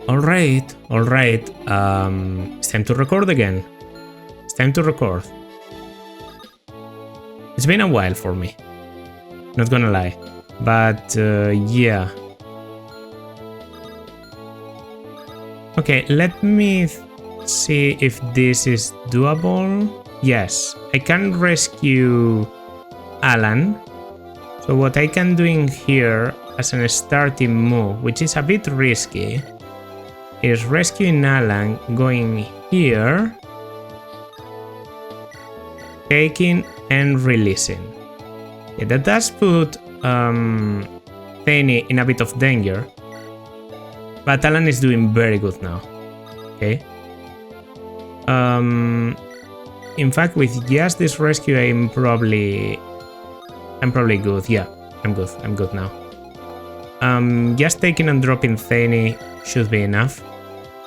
Alright. It's time to record again. It's time to record. It's been a while for me. Not gonna lie. But, yeah. Okay, let me see if this is doable. Yes, I can rescue Alan. So what I can do in here as a starting move, which is a bit risky, is rescuing Alan, going here, taking and releasing. Yeah, that does put Thane in a bit of danger, but Alan is doing very good now. Okay. In fact, with just this rescue, I'm probably good. Yeah, I'm good now. Just taking and dropping Thane should be enough.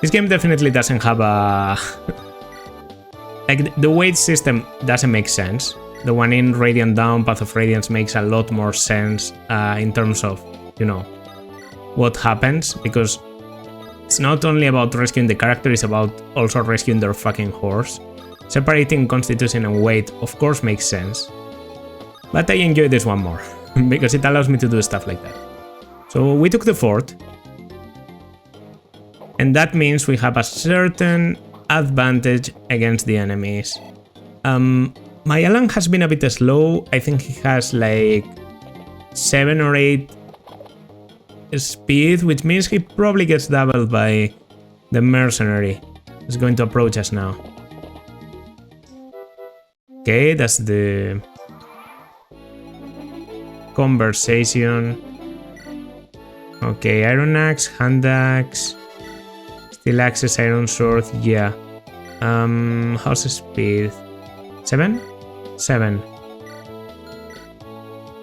This game definitely doesn't have a like the weight system doesn't make sense. The one in Radiant Dawn, Path of Radiance makes a lot more sense in terms of, you know, what happens, because it's not only about rescuing the character, it's about also rescuing their fucking horse. Separating Constitution and weight, of course, makes sense. But I enjoy this one more, because it allows me to do stuff like that. So we took the fort. And that means we have a certain advantage against the enemies. My Alan has been a bit slow. I think he has like 7 or 8 speed, which means he probably gets doubled by the mercenary. He's going to approach us now. Okay, that's the conversation. Okay, Iron Axe, Hand Axe, Steel Axes, Iron Sword, yeah. How's the speed? 7? 7.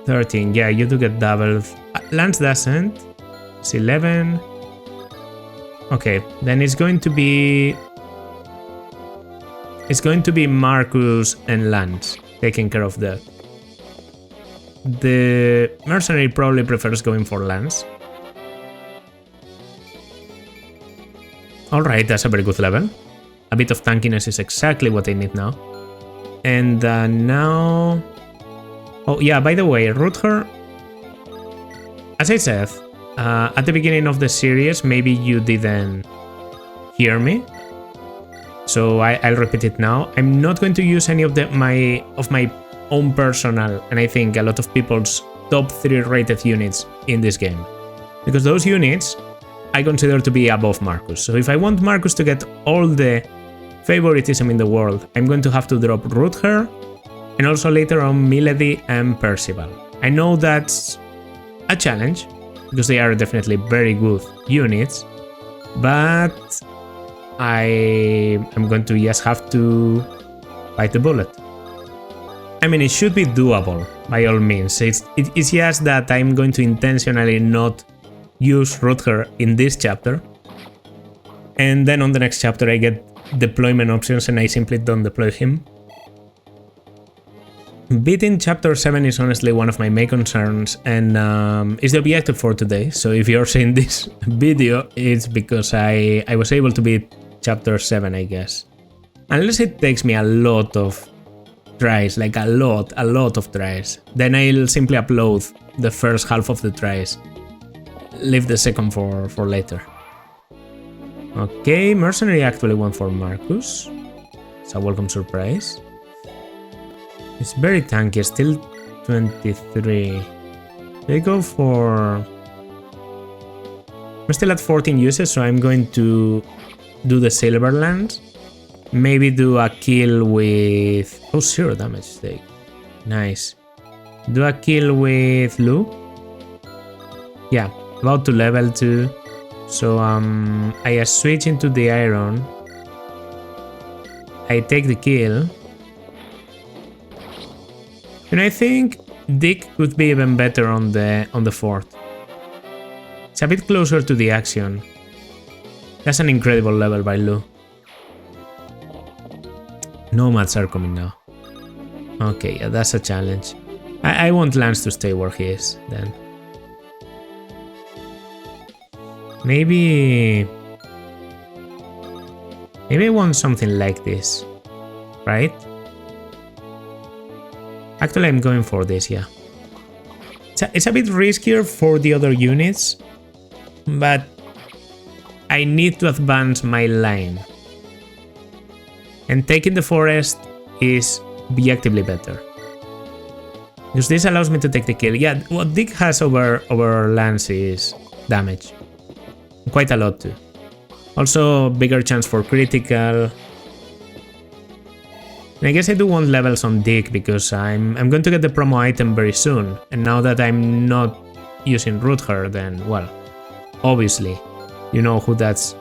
13, yeah, you do get doubled. Lance doesn't. It's 11. Okay, then it's going to be Marcus and Lance taking care of that. The mercenary probably prefers going for Lance. Alright, that's a very good level. A bit of tankiness is exactly what I need now. And now... Oh yeah, by the way, Rutger, as I said, at the beginning of the series, maybe you didn't hear me. So I'll repeat it now. I'm not going to use any of my own personal, and I think a lot of people's top 3 rated units in this game. Because those units I consider to be above Marcus. So if I want Marcus to get all the favoritism in the world, I'm going to have to drop Rutger, and also later on Milady and Percival. I know that's a challenge, because they are definitely very good units, but I'm going to just have to bite the bullet. I mean, it should be doable, by all means. It's just that I'm going to intentionally not use Rutger in this chapter, and then on the next chapter I get deployment options and I simply don't deploy him. Beating chapter 7 is honestly one of my main concerns, and it's the objective for today. So if you're seeing this video, it's because I was able to beat chapter 7, I guess. Unless it takes me a lot of tries, like a lot of tries, then I'll simply upload the first half of the tries. Leave the second for later. Okay, mercenary actually went for Marcus. It's a welcome surprise. It's very tanky, still 23. They go for... We're still at 14 uses, so I'm going to do the Silver Lance. Maybe do a kill with... Oh, 0 damage take. Nice. Do a kill with Lu. Yeah, about to level 2. So I switch into the iron. I take the kill. And I think Dick could be even better on the fort. It's a bit closer to the action. That's an incredible level by Lu. Nomads are coming now. Okay, yeah, that's a challenge. I want Lance to stay where he is then. Maybe Maybe I want something like this, right? Actually, I'm going for this, yeah. It's a bit riskier for the other units, but I need to advance my line. And taking the forest is objectively better. Because this allows me to take the kill. Yeah, what Dick has over Lance is damage. Quite a lot too. Also, bigger chance for critical. And I guess I do want levels on Dick because I'm going to get the promo item very soon. And now that I'm not using Rutger, then, well, obviously, you know who that's...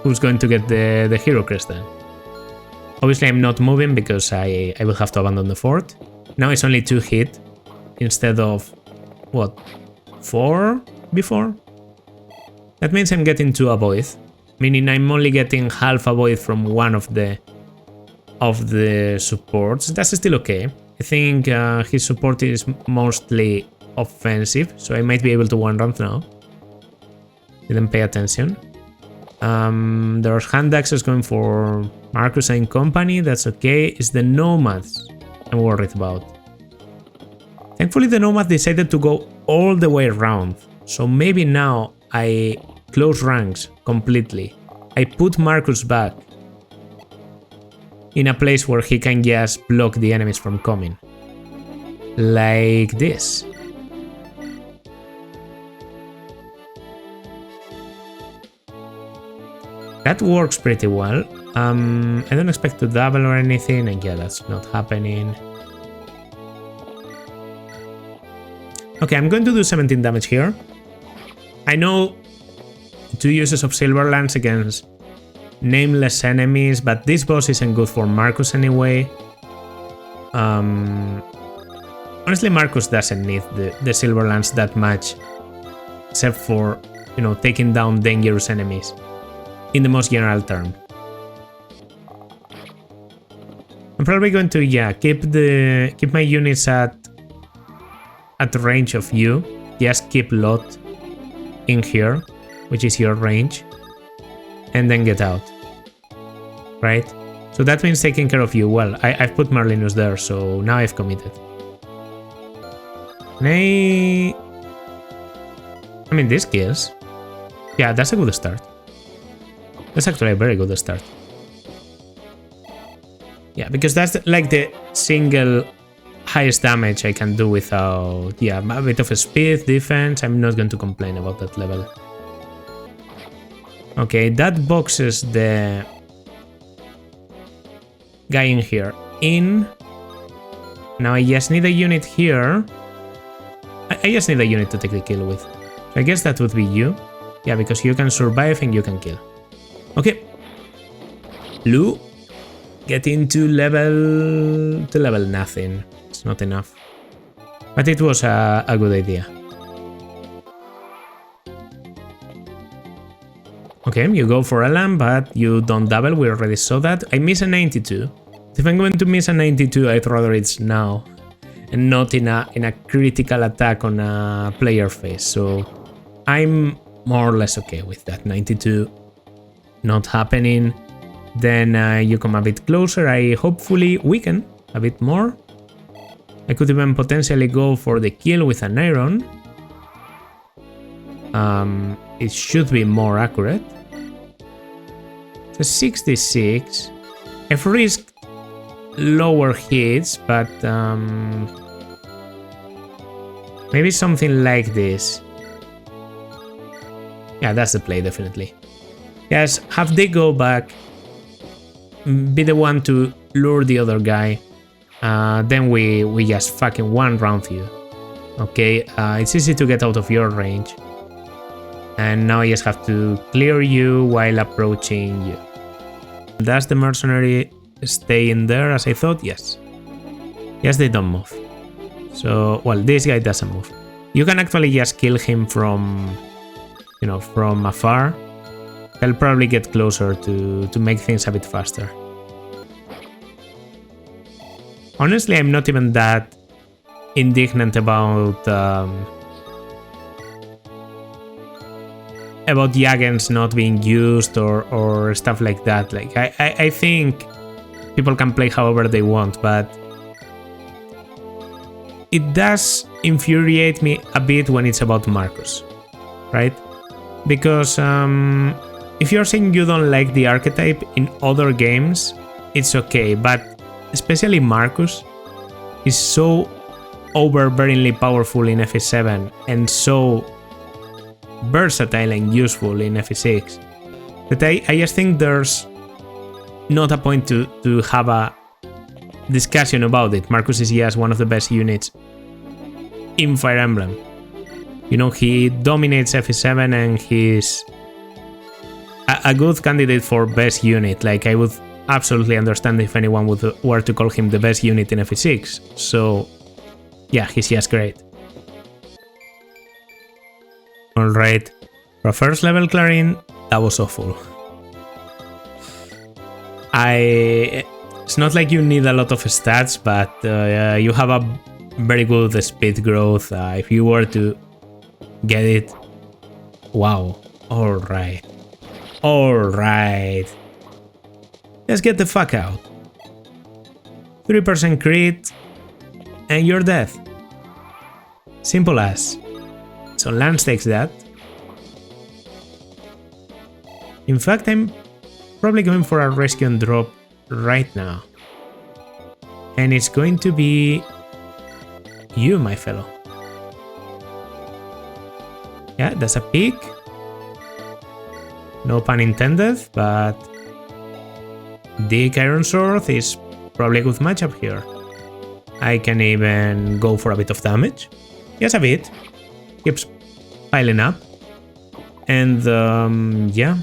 who's going to get the hero crest then. Obviously, I'm not moving because I will have to abandon the fort. Now it's only 2 hit instead of, what, 4 before? That means I'm getting 2 avoid, meaning I'm only getting half avoid from one of the supports. That's still okay. I think his support is mostly offensive, so I might be able to one round now. Didn't pay attention. There's hand axes going for Marcus and company. That's okay. It's the nomads I'm worried about. Thankfully, the nomad decided to go all the way around, so maybe now I close ranks completely. I put Marcus back in a place where he can just block the enemies from coming. Like this. That works pretty well. I don't expect to double or anything, and yeah, that's not happening. Okay, I'm going to do 17 damage here. I know 2 uses of Silver Lance against nameless enemies, but this boss isn't good for Marcus anyway. Honestly, Marcus doesn't need the Silver Lance that much, except for, you know, taking down dangerous enemies in the most general term. I'm probably going to, yeah, keep my units at range of you. Just keep Lot in here, which is your range, and then get out. Right? So that means taking care of you. Well, I've put Marlinus there, so now I've committed. I mean, this kills. Yeah, that's a good start. That's actually a very good start. Yeah, because that's like the single highest damage I can do without, yeah, a bit of a speed, defense. I'm not going to complain about that level. Okay, that boxes the guy in here in. Now I just need a unit here. I just need a unit to take the kill with. So I guess that would be you. Yeah, because you can survive and you can kill. Okay. Blue. Get into level nothing. It's not enough. But it was a good idea. Okay, you go for a lamp, but you don't double. We already saw that. I miss a 92. If I'm going to miss a 92, I'd rather it's now and not in a critical attack on a player face. So I'm more or less okay with that 92 not happening. Then you come a bit closer. I hopefully weaken a bit more. I could even potentially go for the kill with an iron. It should be more accurate. So 66. I've risked lower hits, but maybe something like this. Yeah, that's the play, definitely. Yes, have they go back, be the one to lure the other guy, then we just fucking one round you. Okay, it's easy to get out of your range. And now I just have to clear you while approaching you. Does the mercenary stay in there as I thought? Yes. Yes, they don't move. So, well, this guy doesn't move. You can actually just kill him from, you know, from afar. They'll probably get closer to make things a bit faster. Honestly, I'm not even that indignant about about Jagens not being used or stuff like that. Like I think people can play however they want, but it does infuriate me a bit when it's about Marcus, right? Because if you're saying you don't like the archetype in other games, it's okay, but especially Marcus is so overbearingly powerful in FE7 and so versatile and useful in FE6 that I just think there's not a point to have a discussion about it. Marcus is just one of the best units in Fire Emblem. You know, he dominates FE7 and he's a good candidate for best unit. Like, I would absolutely understand if anyone were to call him the best unit in FE6. So yeah, he's just great. Alright, for a first level Clarin, that was awful. It's not like you need a lot of stats, but you have a very good speed growth. If you were to get it, wow. Alright. Alright. Let's get the fuck out. 3% crit, and you're dead. Simple as. So Lance takes that. In fact, I'm probably going for a rescue and drop right now. And it's going to be you, my fellow. Yeah, that's a pick. No pun intended, but Dick Iron Sword is probably a good matchup here. I can even go for a bit of damage. Yes, a bit. Keeps piling up. And yeah.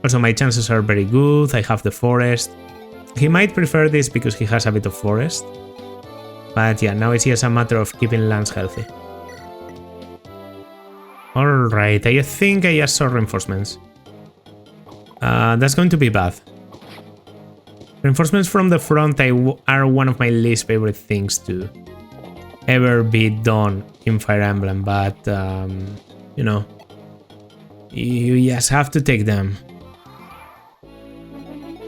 Also, my chances are very good. I have the forest. He might prefer this because he has a bit of forest. But yeah, now it's just a matter of keeping Lance healthy. Alright, I think I just saw reinforcements. That's going to be bad. Reinforcements from the front are one of my least favorite things to ever be done in Fire Emblem, but you know, you just have to take them.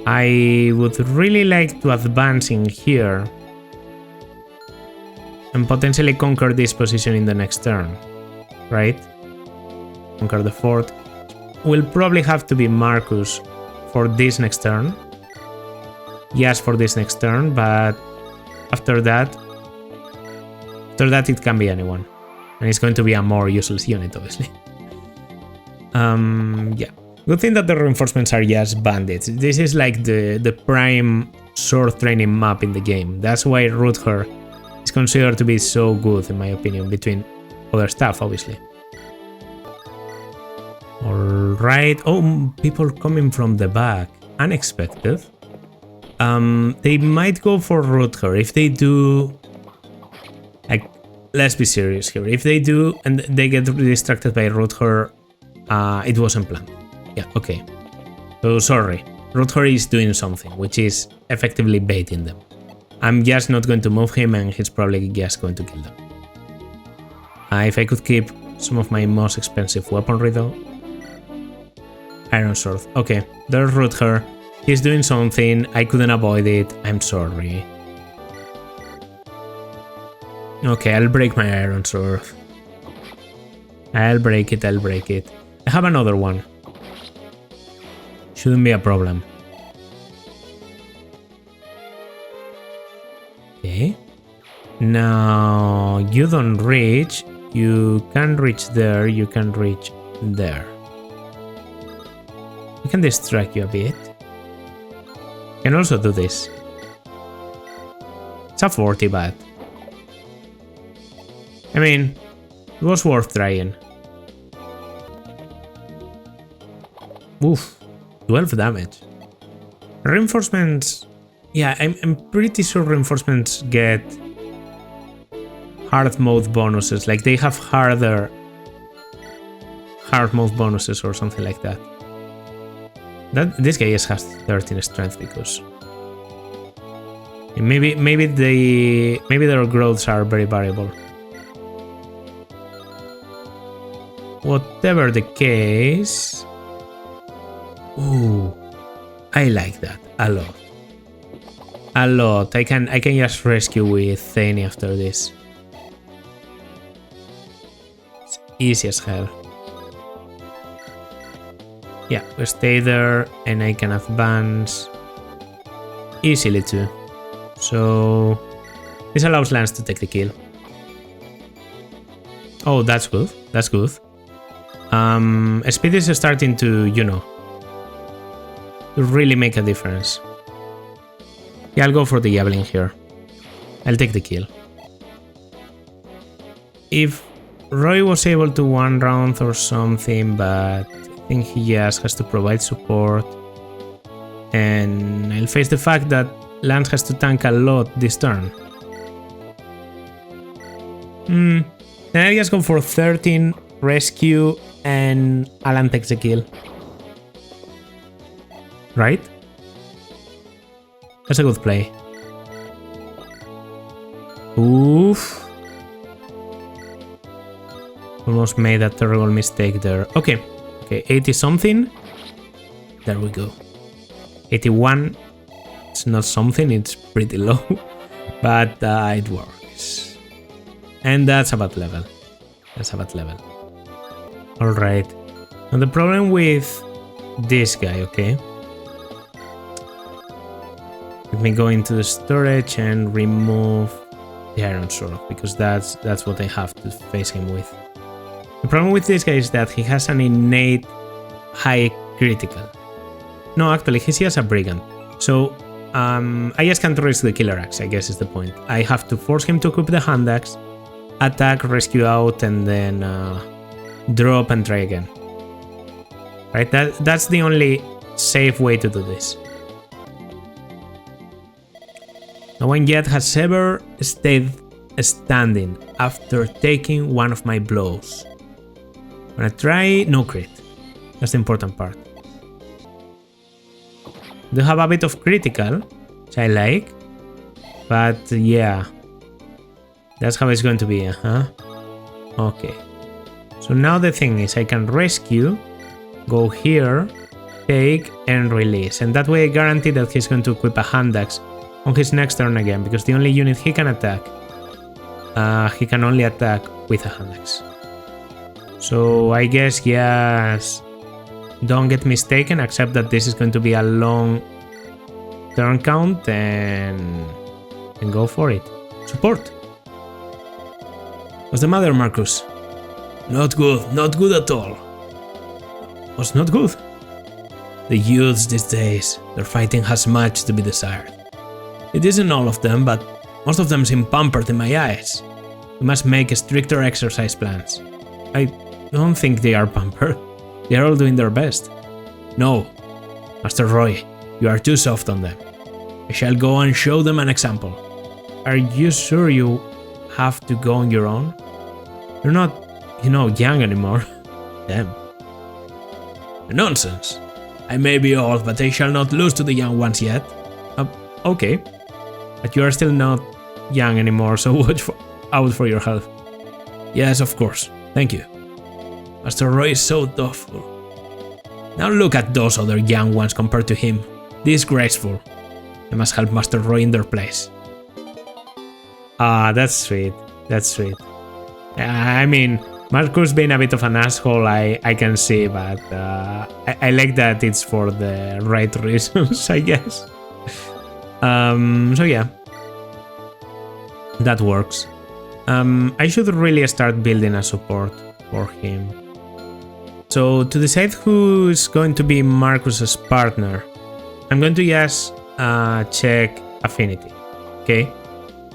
I would really like to advance in here and potentially conquer this position in the next turn, right? Conquer the fort. Will probably have to be Marcus for this next turn. Yes, for this next turn, but after that it can be anyone. And it's going to be a more useless unit, obviously. Yeah. Good thing that the reinforcements are just bandits. This is like the prime sword training map in the game. That's why Rutger is considered to be so good, in my opinion, between other stuff, obviously. Alright. Oh, people coming from the back. Unexpected. They might go for Rutger. If they do... Like, let's be serious here. If they do and they get distracted by Rutger, it wasn't planned. Yeah, okay. So sorry. Rutger is doing something, which is effectively baiting them. I'm just not going to move him and he's probably just going to kill them. If I could keep some of my most expensive weaponry though. Iron Sword. Okay, there's Rutger. He's doing something. I couldn't avoid it. I'm sorry. Okay, I'll break my Iron Sword. I'll break it. I have another one. Shouldn't be a problem. Okay. Now, you don't reach. You can reach there. You can reach there. I can distract you a bit. Can also do this. It's a 40, but I mean, it was worth trying. Oof, 12 damage. Reinforcements, yeah, I'm pretty sure reinforcements get hard mode bonuses, like they have hard mode bonuses or something like that. This guy just has 13 strength because maybe their growths are very variable. whatever the case... Ooh, I like that a lot. A lot. I can just rescue with Thane after this. It's easy as hell. Yeah, we stay there and I can advance easily too. So this allows Lance to take the kill. Oh, that's good. That's good. Speed is starting to, you know, to really make a difference. Yeah, I'll go for the Javelin here. I'll take the kill. If Roy was able to one round or something, but I think he just has to provide support. And I'll face the fact that Lance has to tank a lot this turn. Then I'll just go for 13, rescue, and Alan takes the kill. Right? That's a good play. Oof. Almost made a terrible mistake there. Okay. Okay, 80 something. There we go. 81. It's not something, it's pretty low. But it works. And that's a bad level. That's a bad level. Alright. Now the problem with this guy, okay? Let me go into the storage and remove the Iron Sword, because that's what I have to face him with. The problem with this guy is that he has an innate high critical. No, actually, he's just a Brigand. So, I just can't risk the Killer Axe, I guess is the point. I have to force him to equip the Hand Axe, attack, rescue out, and then drop and try again. Right? That's the only safe way to do this. No one yet has ever stayed standing after taking one of my blows. When I try, no crit. That's the important part. Do have a bit of critical, which I like, but yeah, that's how it's going to be, Okay. So now the thing is, I can rescue, go here, take, and release, and that way I guarantee that he's going to equip a Hand Axe on his next turn again, because the only unit he can attack, he can only attack with a Hand Axe. So I guess, yes, don't get mistaken, accept that this is going to be a long turn count and go for it. Support. What's the matter, Marcus? Not good, not good at all. What's not good? The youths these days, their fighting has much to be desired. It isn't all of them, but most of them seem pampered in my eyes. We must make stricter exercise plans. I don't think they are pampered. They are all doing their best. No, Master Roy, you are too soft on them. I shall go and show them an example. Are you sure you have to go on your own? You're not, young anymore. Damn. Nonsense. I may be old, but I shall not lose to the young ones yet. Okay. But you are still not young anymore, so watch out for your health. Yes, of course. Thank you. Master Roy is so thoughtful. Now look at those other young ones compared to him. Disgraceful. I must help Master Roy in their place. Ah, that's sweet. That's sweet. I mean, Marcus being a bit of an asshole, I can see, but I like that it's for the right reasons, I guess. So yeah, that works. I should really start building a support for him. So to decide who's going to be Marcus's partner, I'm going to just check affinity. Okay,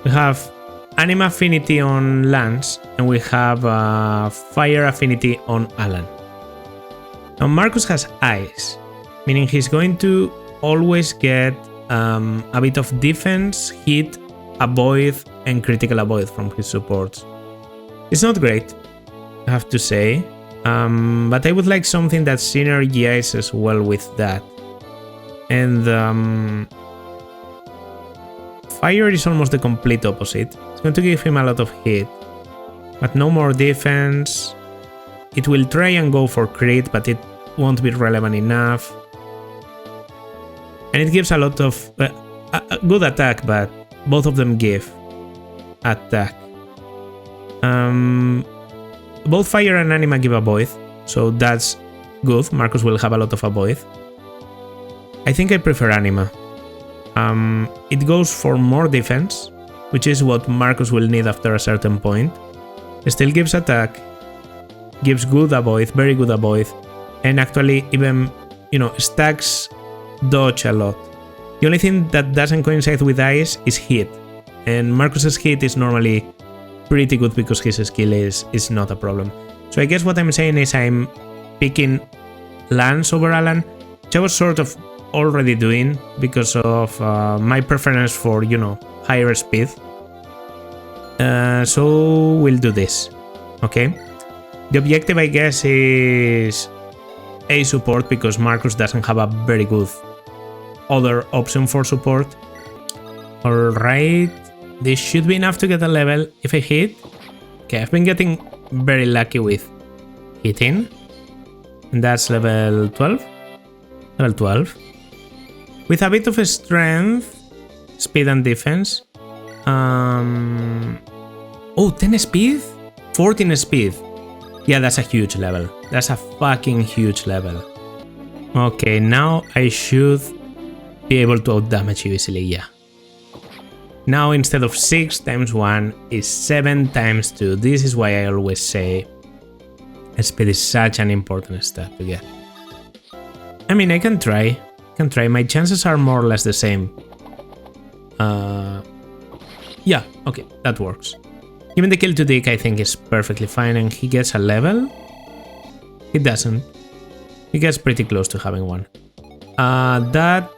we have anima affinity on Lance, and we have fire affinity on Alan. Now Marcus has ice, meaning he's going to always get a bit of defense, hit, avoid, and critical avoid from his supports. It's not great, I have to say, but I would like something that synergizes well with that. And fire is almost the complete opposite. It's going to give him a lot of hit, but no more defense. it will try and go for crit, but it won't be relevant enough. And it gives a lot of a good attack, but both of them give attack. Both fire and anima give avoid, so that's good. Marcus will have a lot of avoid. I think I prefer anima. It goes for more defense, which is what Marcus will need after a certain point. It still gives attack, gives good avoid, very good avoid, and actually even, stacks dodge a lot. The only thing that doesn't coincide with ice is hit, and Marcus's hit is normally pretty good because his skill is not a problem. So I guess what I'm saying is I'm picking Lance over Alan, which I was sort of already doing because of my preference for, higher speed. So we'll do this, okay? The objective, I guess, is A support because Marcus doesn't have a very good other option for support. Alright, this should be enough to get a level if I hit. Okay, I've been getting very lucky with hitting. And that's level 12. Level 12. With a bit of strength, speed and defense. 10 speed? 14 speed. Yeah, that's a huge level. That's a fucking huge level. Okay, now I should be able to outdamage you easily, yeah. Now instead of 6 times 1 is 7 times 2. This is why I always say speed is such an important stat to get. I mean, I can try. My chances are more or less the same. Yeah, okay, that works. Even the kill to Dick I think is perfectly fine, and he gets a level? He doesn't. He gets pretty close to having one. That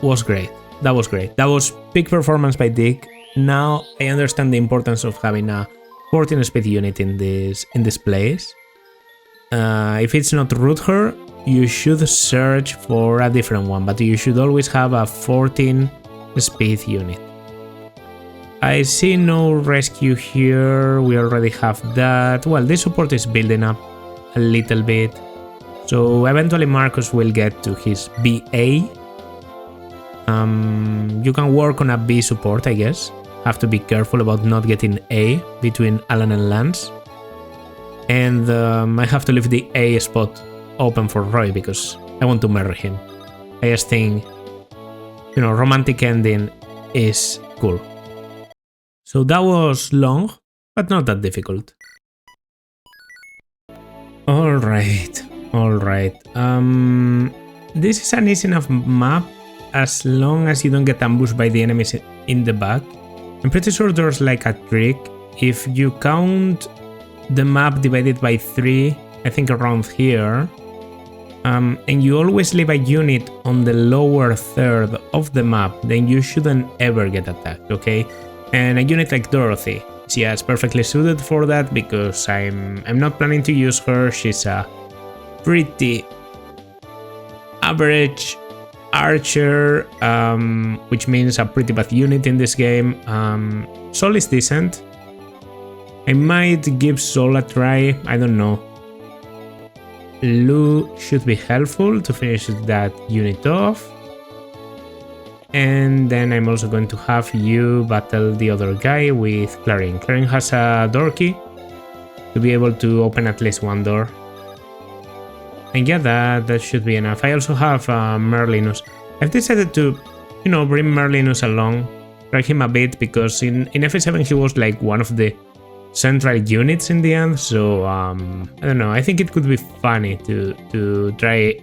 was great. That was great. That was peak performance by Dick. Now I understand the importance of having a 14 speed unit in this place. If it's not Rutger, you should search for a different one, but you should always have a 14 speed unit. I see no rescue here, we already have that. Well, this support is building up a little bit, so eventually Marcus will get to his BA. You can work on a B support, I guess. Have to be careful about not getting A between Alan and Lance. And I have to leave the A spot open for Roy because I want to marry him. I just think, romantic ending is cool. So that was long, but not that difficult. Alright. This is an easy enough map as long as you don't get ambushed by the enemies in the back. I'm pretty sure there's like a trick. If you count the map divided by 3, I think around here, and you always leave a unit on the lower third of the map, then you shouldn't ever get attacked, okay? And a unit like Dorothy, she is perfectly suited for that because I'm not planning to use her. She's a pretty average archer, which means a pretty bad unit in this game. Sol is decent. I might give Sol a try, I don't know. Lou should be helpful to finish that unit off. And then I'm also going to have you battle the other guy with Clarin. Clarin has a door key to be able to open at least one door. And yeah, that should be enough. I also have Merlinus. I've decided to, bring Merlinus along, drag him a bit, because in FA7 he was like one of the central units in the end, so I don't know, I think it could be funny to try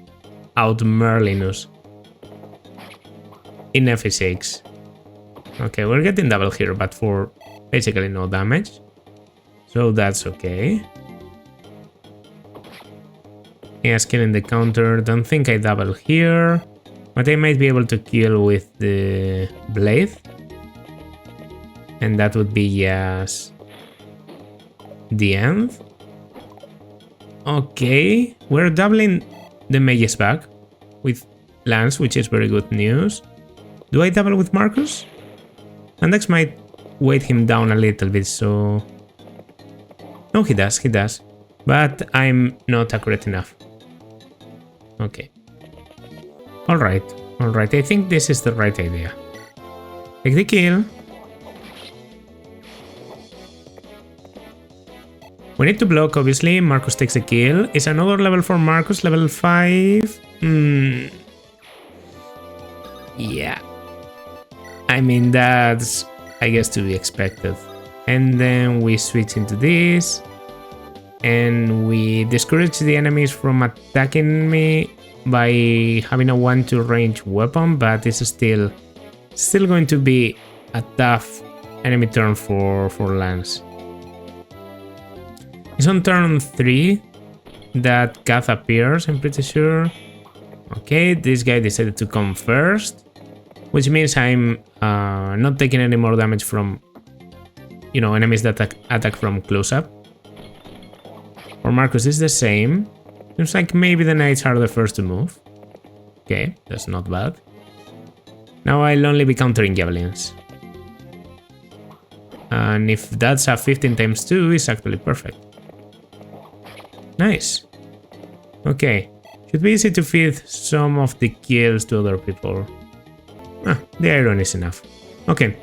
out Merlinus in FA6. Okay, we're getting double here, but for basically no damage, so that's okay. Yeah, killing the counter, don't think I double here, but I might be able to kill with the blade, and that would be yes, the end. Okay, we're doubling the mage's back with Lance, which is very good news. Do I double with Marcus? Andex might weight him down a little bit, so... No, he does. but I'm not accurate enough. Okay. Alright, alright, I think this is the right idea. Take the kill. We need to block, obviously. Marcus takes the kill. Is another level for Marcus, level 5? Yeah. I mean, that's, I guess, to be expected. And then we switch into this. And we discourage the enemies from attacking me by having a 1-2 range weapon, but it's still going to be a tough enemy turn for Lance. It's on turn 3 that Kath appears, I'm pretty sure. Okay, this guy decided to come first, which means I'm not taking any more damage from, you know, enemies that attack from close up. For Marcus, it's the same. Seems like maybe the knights are the first to move. Okay, that's not bad. Now I'll only be countering javelins. And if that's a 15 times 2, it's actually perfect. Nice. Okay, should be easy to feed some of the kills to other people. The iron is enough. Okay,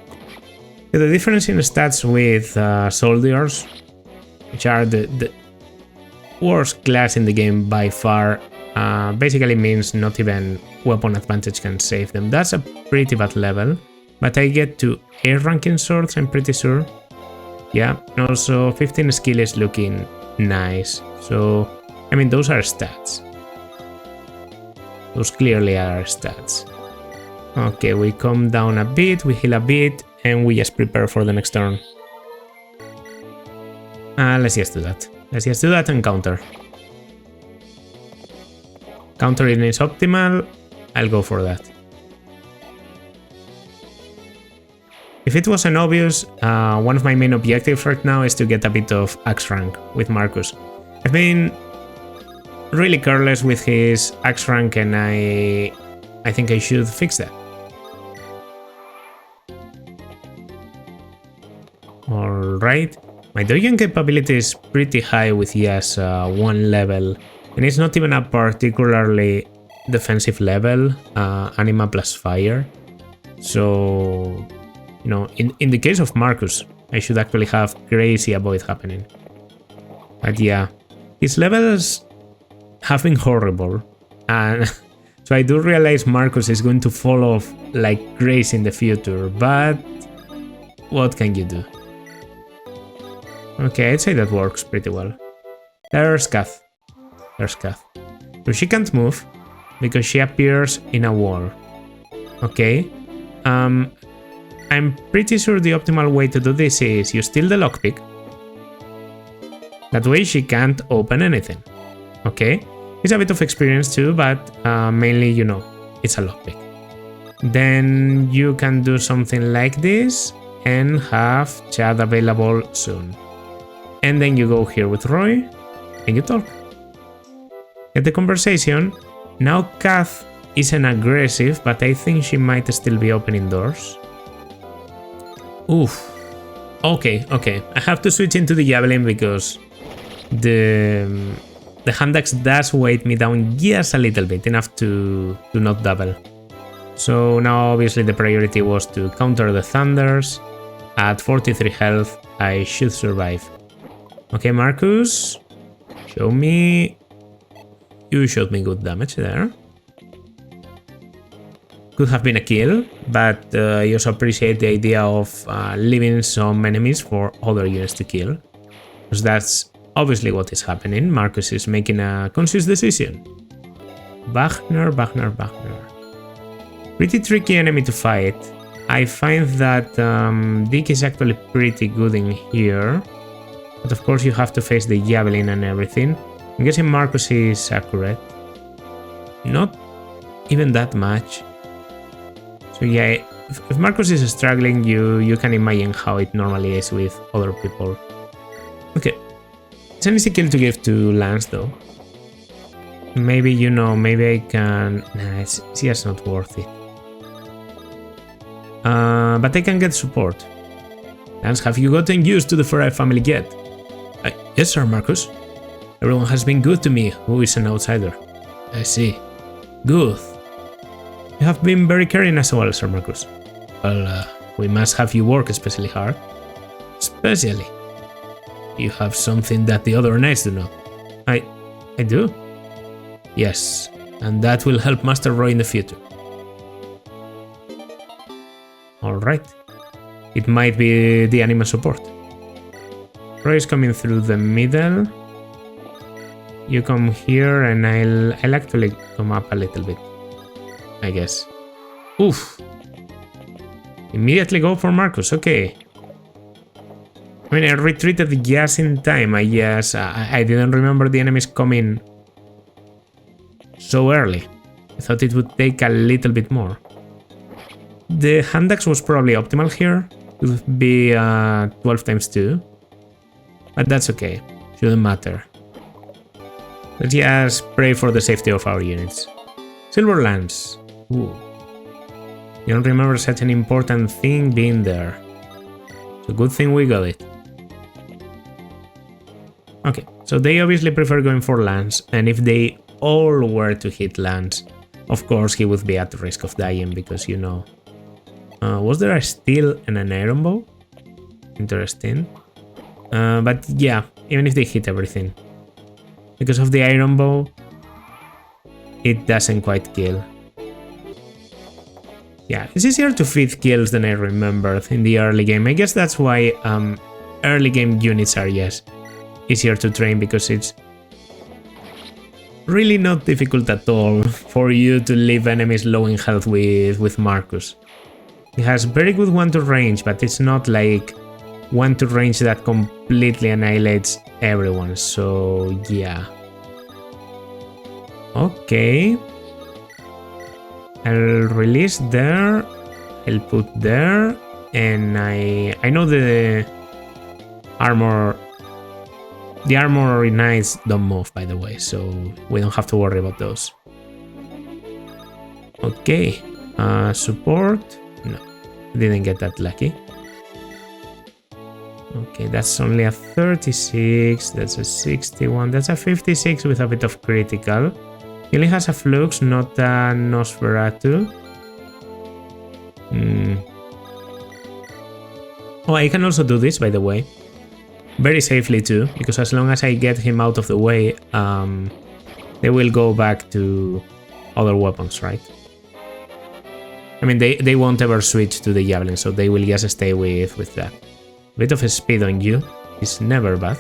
the difference in stats with soldiers, which are the worst class in the game by far, basically means not even weapon advantage can save them. That's a pretty bad level, but I get to 8 ranking swords, I'm pretty sure. Yeah, and also 15 skill is looking nice. So, I mean, those are stats. Those clearly are stats. Okay, we calm down a bit, we heal a bit, and we just prepare for the next turn. Let's just do that. Let's just do that and counter. Countering is optimal, I'll go for that. If it wasn't obvious, one of my main objectives right now is to get a bit of axe rank with Marcus. I've been really careless with his axe rank and I think I should fix that. Alright, my dodging capability is pretty high with just 1 level, and it's not even a particularly defensive level, anima plus fire. So, you know, in the case of Marcus, I should actually have crazy avoid happening. But yeah, his levels have been horrible, and so I do realize Marcus is going to fall off like crazy in the future, but what can you do? Okay, I'd say that works pretty well. There's Kath. There's Kath. So she can't move because she appears in a wall. Okay. I'm pretty sure the optimal way to do this is you steal the lockpick. That way she can't open anything. Okay. It's a bit of experience too, but mainly, you know, it's a lockpick. Then you can do something like this and have chat available soon. And then you go here with Roy and you talk. Get the conversation. Now Kath isn't aggressive, but I think she might still be opening doors. Oof. Okay. I have to switch into the javelin because the hand axe does weight me down just a little bit, enough to not double. So now obviously the priority was to counter the thunders. At 43 health, I should survive. Okay, Marcus, show me. You showed me good damage there. Could have been a kill, but I also appreciate the idea of leaving some enemies for other units to kill. Because that's obviously what is happening. Marcus is making a conscious decision. Wagner. Pretty tricky enemy to fight. I find that Dick is actually pretty good in here. But of course you have to face the javelin and everything. I'm guessing Marcus is accurate. Not even that much. So yeah, if Marcus is struggling, you can imagine how it normally is with other people. Okay. It's an easy kill to give to Lance though. Maybe, you know, maybe I can... Nah, it's just not worth it. But I can get support. Lance, have you gotten used to the Ferrari family yet? Yes, sir, Marcus. Everyone has been good to me, who is an outsider. I see. Good. You have been very caring as well, Sir Marcus. Well, we must have you work especially hard. Especially. You have something that the other knights do not. I do? Yes, and that will help Master Roy in the future. Alright. It might be the animal support. Roy is coming through the middle. You come here and I'll actually come up a little bit, I guess. Oof. Immediately go for Marcus, okay. I mean, I retreated just in time. I didn't remember the enemies coming so early. I thought it would take a little bit more. The hand axe was probably optimal here. It would be 12 times 2. But that's okay. Shouldn't matter. Let's just pray for the safety of our units. Silver lance. Ooh. You don't remember such an important thing being there. It's a good thing we got it. Okay, so they obviously prefer going for lance, and if they all were to hit lance, of course he would be at risk of dying because, you know. Was there a steel and an iron bow? Interesting. But yeah, even if they hit everything. Because of the iron bow, it doesn't quite kill. Yeah, it's easier to feed kills than I remembered in the early game. I guess that's why early game units are, yes, easier to train, because it's really not difficult at all for you to leave enemies low in health with Marcus. He has very good 1-2 range, but it's not like 1-2 range that completely annihilates everyone, so yeah. Okay. I'll release there, I'll put there, and I know the armor knights don't move, by the way, so we don't have to worry about those. Okay, support, no, didn't get that lucky. Okay, that's only a 36, that's a 61, that's a 56 with a bit of critical. He only has a Flux, not a Nosferatu. Oh, I can also do this, by the way. Very safely too, because as long as I get him out of the way, they will go back to other weapons, right? I mean, they won't ever switch to the Javelin, so they will just stay with that. A bit of a speed on you is never bad.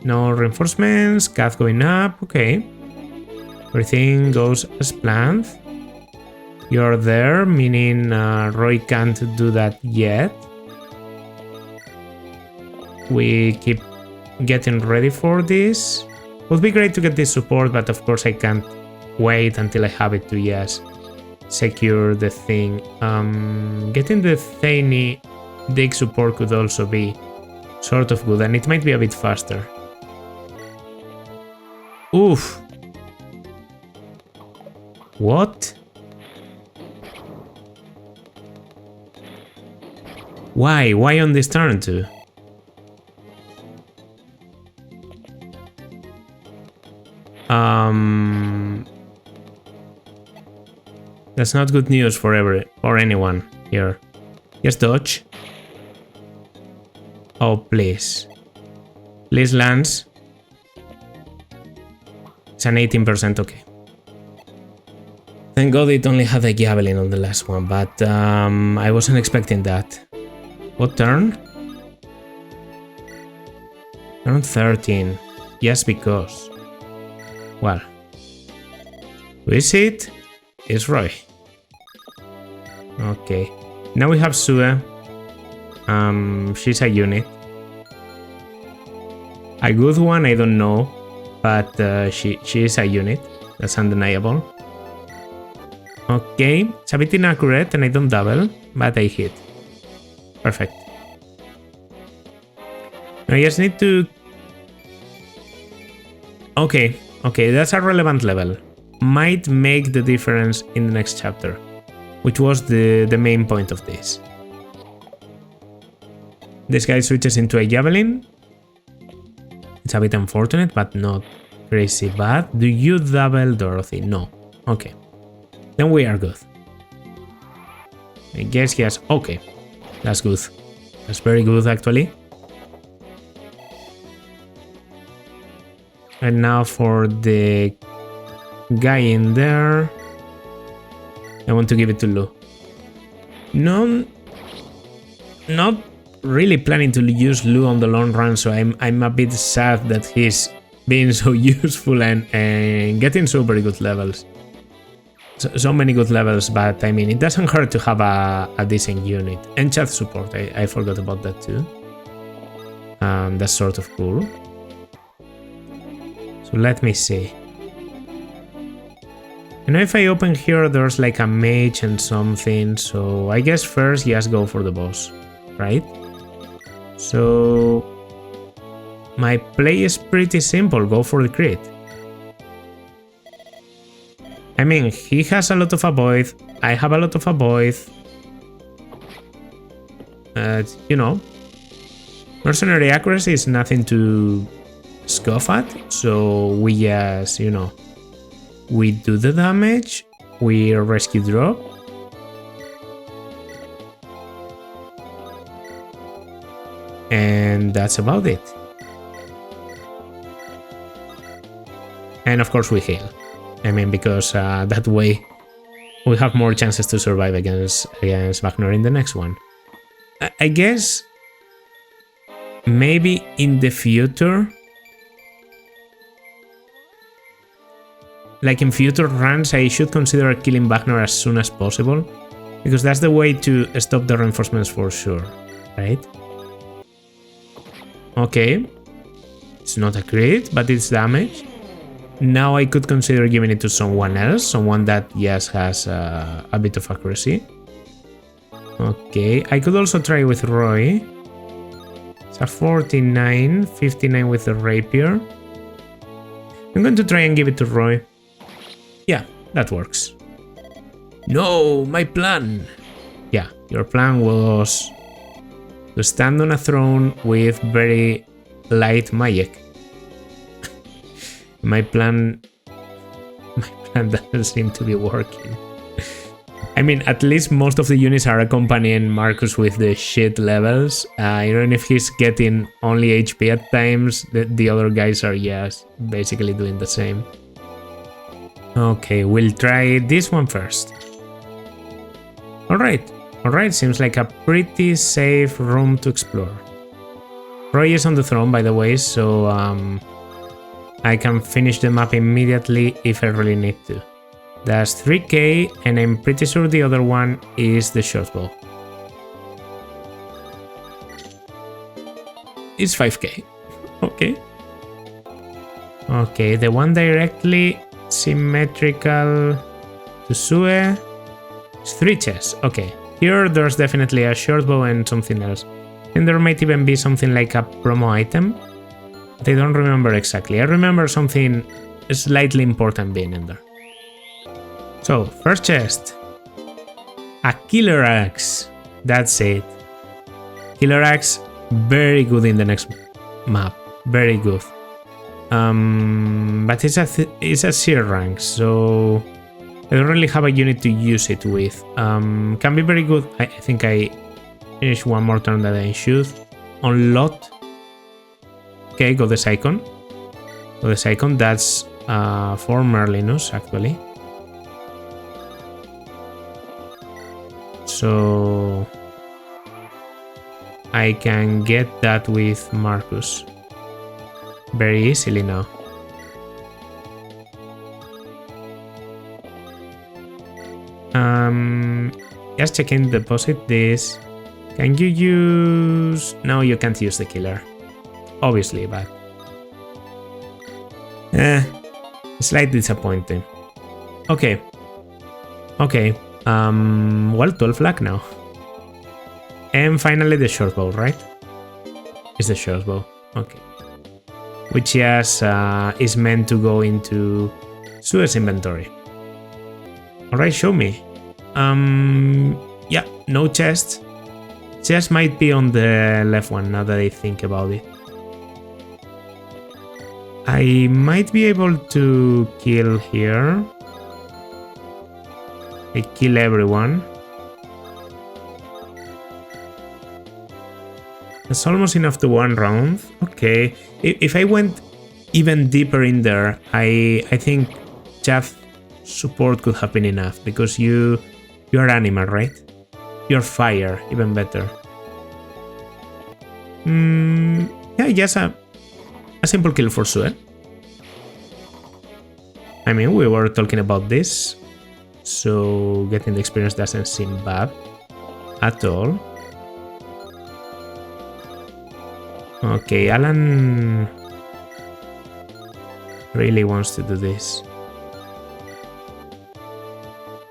No reinforcements, cath going up, okay. Everything goes as planned. You're there, meaning Roy can't do that yet. We keep getting ready for this. Would be great to get this support, but of course I can't wait until I have it to just secure the thing. Getting the Thainy dig support could also be sort of good, and it might be a bit faster. Oof. What? Why? Why on this turn too? That's not good news for anyone here. Just dodge. Oh, please. Please, Lance. It's an 18%, okay. Thank God it only had a Javelin on the last one, but I wasn't expecting that. What turn? Turn 13. Yes, because. Well. Who is it? It's Roy. Okay. Now we have Sue. She's a unit. A good one, I don't know. But she is a unit. That's undeniable. Okay. It's a bit inaccurate and I don't double. But I hit. Perfect. Now I just need to... Okay. Okay, that's a relevant level. Might make the difference in the next chapter, which was the main point of this. This guy switches into a Javelin. It's a bit unfortunate, but not crazy bad. Do you double Dorothy? No. Okay. Then we are good. I guess he has... Okay. That's good. That's very good, actually. And now for the guy in there, I want to give it to Lou. No, not really planning to use Lou on the long run, so I'm a bit sad that he's being so useful and getting so very good levels. So many good levels, but I mean, it doesn't hurt to have a decent unit. And chat support, I forgot about that too. That's sort of cool. So let me see. You know, if I open here, there's like a mage and something, so I guess first, yes, go for the boss, right? So my play is pretty simple, go for the crit. I mean, he has a lot of avoid, I have a lot of avoid. You know, mercenary accuracy is nothing to scoff at, so we just, you know, we do the damage, we rescue drop. And that's about it. And of course we heal. I mean, because that way we have more chances to survive against Wagner in the next one. I guess maybe in the future, like in future runs, I should consider killing Wagner as soon as possible, because that's the way to stop the reinforcements for sure, right? Okay, it's not a crit, but it's damage. Now I could consider giving it to someone else, someone that, yes, has a bit of accuracy. Okay, I could also try with Roy. It's a 49, 59 with the rapier. I'm going to try and give it to Roy. Yeah, that works. No, my plan! Yeah, your plan was to stand on a throne with very light magic. My plan doesn't seem to be working. I mean, at least most of the units are accompanying Marcus with the shit levels. Even if he's getting only HP at times, the other guys are, yes, basically doing the same. Okay, we'll try this one first. Alright, seems like a pretty safe room to explore. Roy is on the throne, by the way, so I can finish the map immediately if I really need to. That's 3k, and I'm pretty sure the other one is the shortbow. It's 5k. Okay. Okay, the one directly symmetrical to Sue is 3 chests. Okay, here there's definitely a shortbow and something else. And there might even be something like a promo item. But I don't remember exactly. I remember something slightly important being in there. So, first chest. A killer axe. That's it. Killer axe, very good in the next map. Very good. But it's a C rank, so I don't really have a unit to use it with. Can be very good. I think I finished one more turn that I should. On lot. Okay, go this icon. Go this icon. That's for Merlinus, actually. So I can get that with Marcus very easily now. Just checking deposit this. Can you use... No, you can't use the killer. Obviously, but... Slight disappointing. Okay. Okay. Well, 12 luck now. And finally the shortbow, right? It's the shortbow. Okay. Which, yes, is meant to go into Sue's inventory. Alright, show me. Yeah, no chest. Chest might be on the left one, now that I think about it. I might be able to kill here. I kill everyone. That's almost enough to one round. Okay. If I went even deeper in there, I think Chaff support could have been enough because you're animal, right? You're fire, even better. Yeah, just a simple kill for Sue. I mean, we were talking about this, so getting the experience doesn't seem bad at all. Okay, Alan really wants to do this.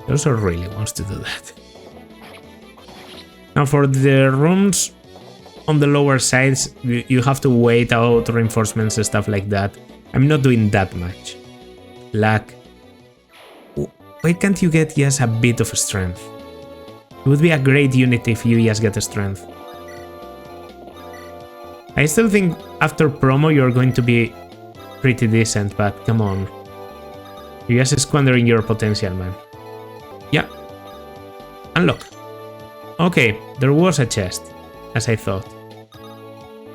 He also really wants to do that. Now for the rooms on the lower sides, you have to wait out reinforcements and stuff like that. I'm not doing that much. Luck. Why can't you get just a bit of strength? It would be a great unit if you just get strength. I still think after promo you're going to be pretty decent, but come on. You're just squandering your potential, man. Yeah. Unlock. Okay, there was a chest, as I thought.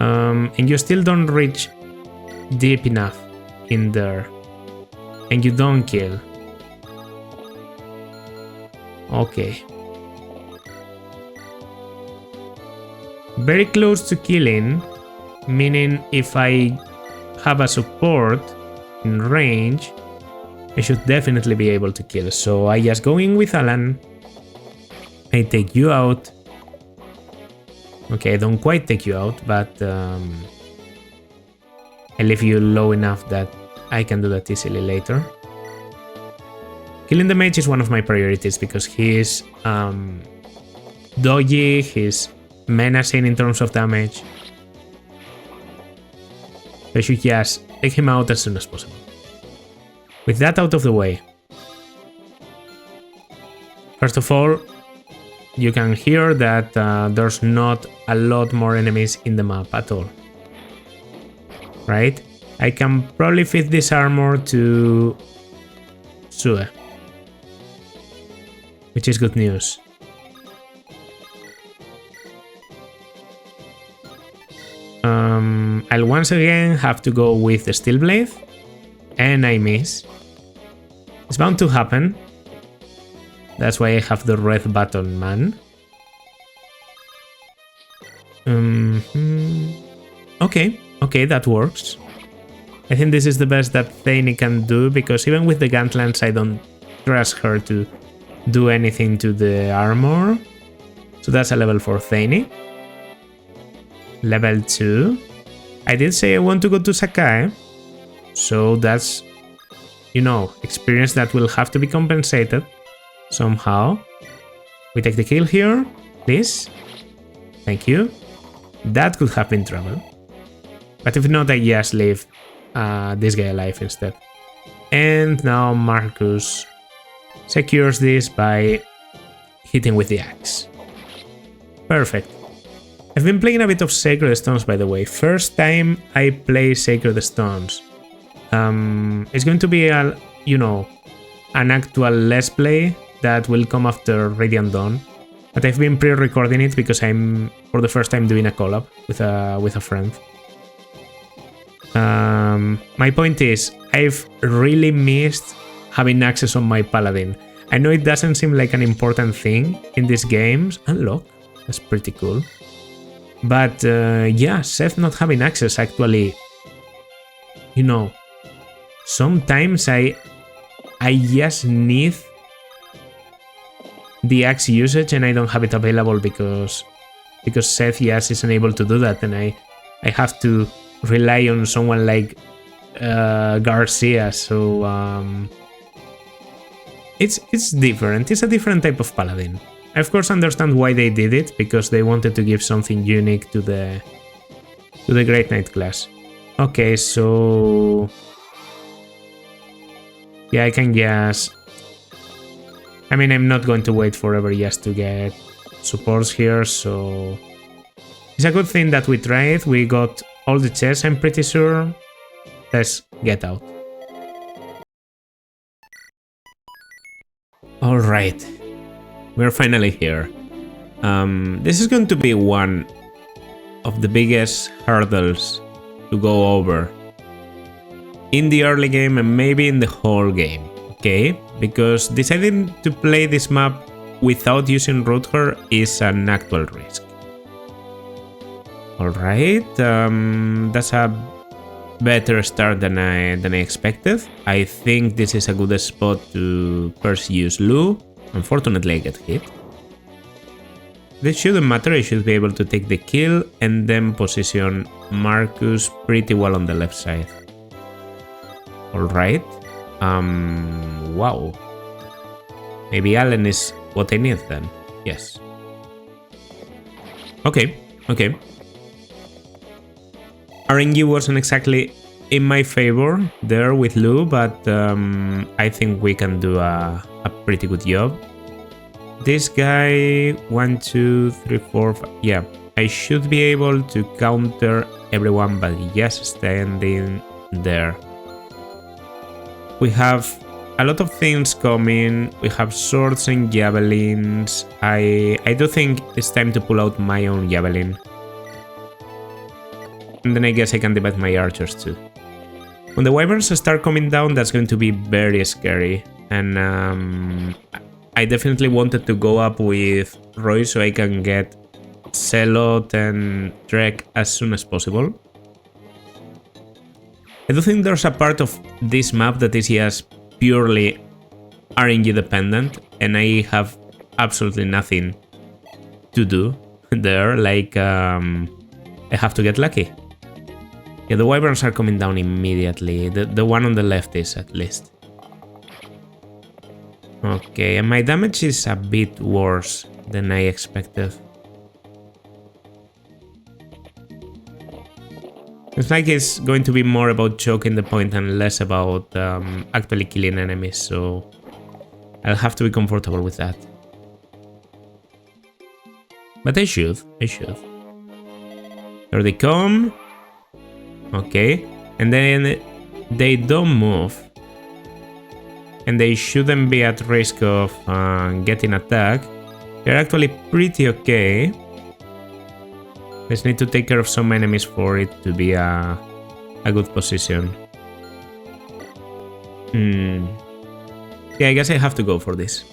And you still don't reach deep enough in there. And you don't kill. Okay. Very close to killing, meaning if I have a support in range, I should definitely be able to kill. So I just go in with Alan. I take you out. Okay, I don't quite take you out, but I leave you low enough that I can do that easily later. Killing the mage is one of my priorities because he's dodgy, he's menacing in terms of damage. I should just take him out as soon as possible. With that out of the way, first of all, you can hear that there's not a lot more enemies in the map at all. Right? I can probably fit this armor to Sue, which is good news. I'll once again have to go with the Steel Blade, and I miss. It's bound to happen. That's why I have the red button, man. Okay, that works. I think this is the best that Thaini can do, because even with the Gantlance, I don't trust her to do anything to the armor. So that's a level 4 Thaini. Level 2. I did say I want to go to Sakai, so that's, you know, experience that will have to be compensated somehow. We take the kill here, please. Thank you. That could have been trouble. But if not, I just leave this guy alive instead. And now Marcus secures this by hitting with the axe. Perfect. I've been playing a bit of Sacred Stones, by the way. First time I play Sacred Stones. It's going to be a, you know, an actual Let's Play that will come after Radiant Dawn. But I've been pre-recording it because I'm, for the first time, doing a collab with a friend. My point is, I've really missed having access on my Paladin. I know it doesn't seem like an important thing in these games. Unlock, that's pretty cool. But yeah, Seth not having access actually, you know, sometimes I just need the axe usage and I don't have it available because Seth yes isn't able to do that, and I have to rely on someone like Garcia. So it's different. It's a different type of Paladin. I of course understand why they did it, because they wanted to give something unique to the Great Knight class. Okay, so yeah, I can just, I mean, I'm not going to wait forever just to get supports here, so it's a good thing that we tried. We got all the chests, I'm pretty sure. Let's get out. Alright. We're finally here. This is going to be one of the biggest hurdles to go over in the early game and maybe in the whole game, okay? Because deciding to play this map without using Rutger is an actual risk. Alright, that's a better start than I expected. I think this is a good spot to first use Lu. Unfortunately, I get hit. This shouldn't matter, I should be able to take the kill and then position Marcus pretty well on the left side. Alright. Wow. Maybe Allen is what I need then. Yes. Okay. RNG wasn't exactly in my favor there with Lu, but I think we can do a pretty good job. This guy, 1, 2, 3, 4, 5. Yeah, I should be able to counter everyone, but just standing there. We have a lot of things coming. We have swords and javelins. I do think it's time to pull out my own javelin. And then I guess I can divide my archers too. When the wyverns start coming down, that's going to be very scary. And I definitely wanted to go up with Roy so I can get Celot and Drek as soon as possible. I do think there's a part of this map that is just purely RNG dependent, and I have absolutely nothing to do there, like I have to get lucky. Yeah, the wyverns are coming down immediately, the one on the left is at least. Okay, and my damage is a bit worse than I expected. It's like it's going to be more about choking the point and less about actually killing enemies, so I'll have to be comfortable with that. But I should. There they come. Okay, and then they don't move. And they shouldn't be at risk of getting attacked. They're actually pretty okay. Just need to take care of some enemies for it to be a good position. Yeah, I guess I have to go for this.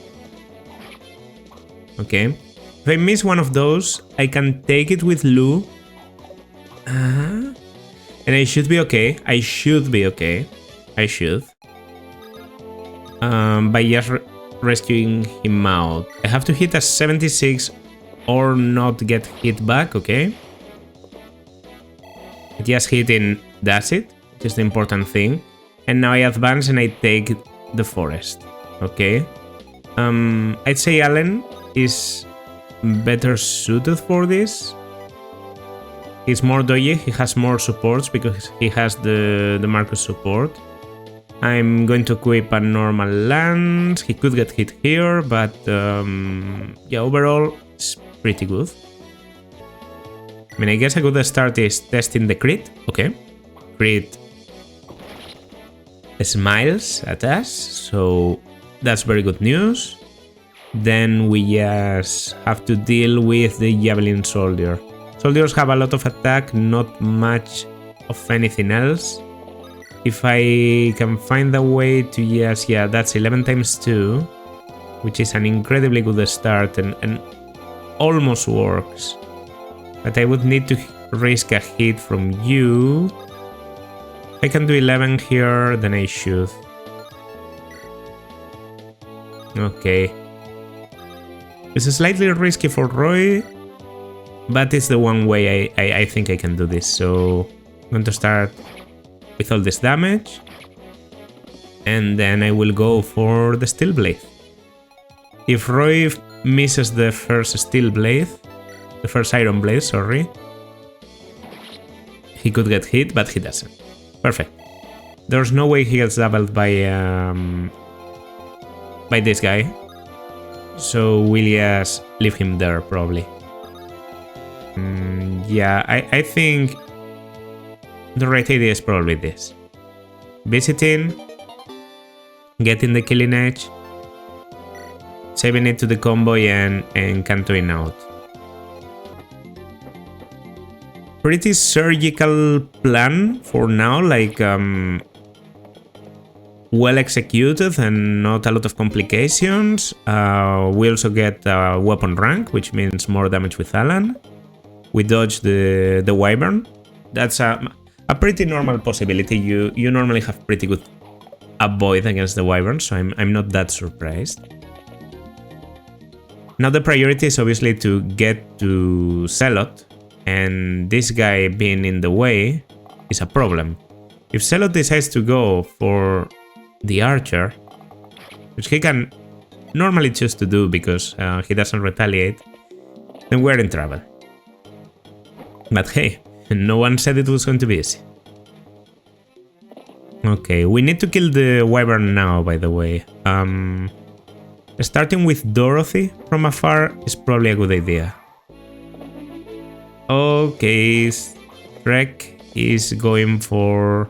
Okay. If I miss one of those, I can take it with Lu. And I should be okay. I should. By just rescuing him out. I have to hit a 76 or not get hit back, okay? Just hitting does it, which is the important thing. And now I advance and I take the forest, okay? I'd say Allen is better suited for this. He's more dodgy, he has more supports because he has the Marcus support. I'm going to equip a normal lance. He could get hit here, but yeah, overall it's pretty good. I mean, I guess a good start is testing the crit. Okay, crit smiles at us, so that's very good news. Then we just have to deal with the javelin soldier. Soldiers have a lot of attack, not much of anything else. If I can find a way to just, yeah, that's 11 times 2, which is an incredibly good start and almost works. But I would need to risk a hit from you. If I can do 11 here, then I should. Okay. It's slightly risky for Roy, but it's the one way I think I can do this. So I'm going to start with all this damage, and then I will go for the steel blade. If Roy misses the first steel blade, the first iron blade, sorry, he could get hit, but he doesn't. Perfect. There's no way he gets doubled by this guy, so we'll just leave him there probably. Yeah, I think the right idea is probably this. visiting, getting the killing edge, saving it to the convoy and cantoing out. Pretty surgical plan for now, like well executed and not a lot of complications. We also get weapon rank, which means more damage with Alan. We dodge the wyvern. That's a pretty normal possibility. You normally have pretty good avoid against the wyvern, so I'm not that surprised. Now the priority is obviously to get to Zealot, and this guy being in the way is a problem. If Zealot decides to go for the archer, which he can normally choose to do because he doesn't retaliate, then we're in trouble. But hey, no one said it was going to be easy. Okay, we need to kill the wyvern now, by the way. Starting with Dorothy from afar is probably a good idea. Okay, Shrek is going for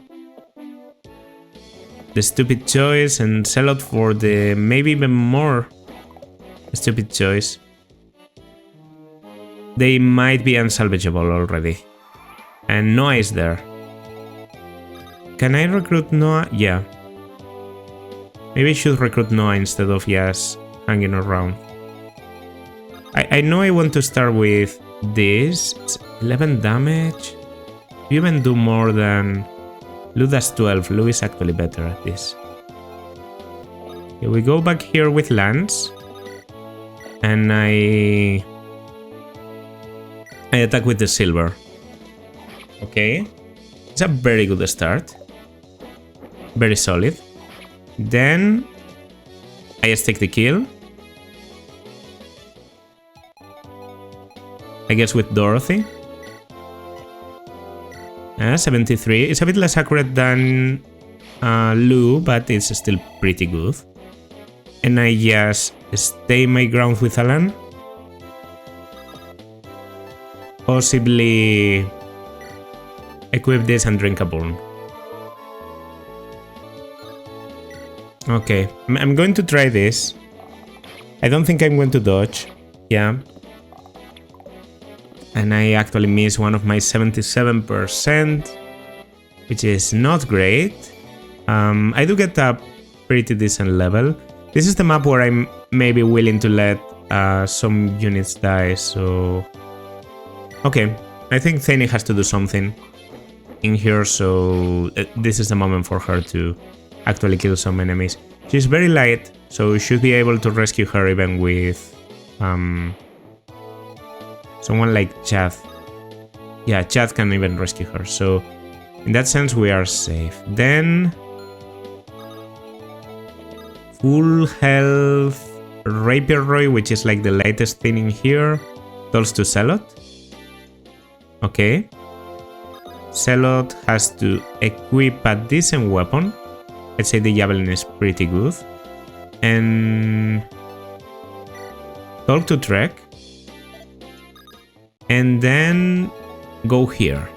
the stupid choice and Zealot for the maybe even more stupid choice. They might be unsalvageable already. And Noah is there. Can I recruit Noah? Yeah. Maybe I should recruit Noah instead of just hanging around. I know I want to start with this. It's 11 damage. You even do more than... Lu does 12. Lu is actually better at this. Okay, we go back here with Lance. And I attack with the silver. Okay. It's a very good start. Very solid. Then I just take the kill. I guess with Dorothy. 73. It's a bit less accurate than Lu, but it's still pretty good. And I just stay my ground with Alan. Possibly equip this and drink a burn. Okay, I'm going to try this. I don't think I'm going to dodge. Yeah. And I actually miss one of my 77%, which is not great. I do get a pretty decent level. This is the map where I'm maybe willing to let some units die, so... Okay, I think Thani has to do something in here, so this is the moment for her to actually kill some enemies. She's very light, so we should be able to rescue her even with someone like Chad. Yeah, Chad can even rescue her, so in that sense we are safe. Then full health Rapier Roy, which is like the latest thing in here, tolls to Zealot. Okay. Zealot has to equip a decent weapon. Let's say the Javelin is pretty good. And talk to Trek. And then go here.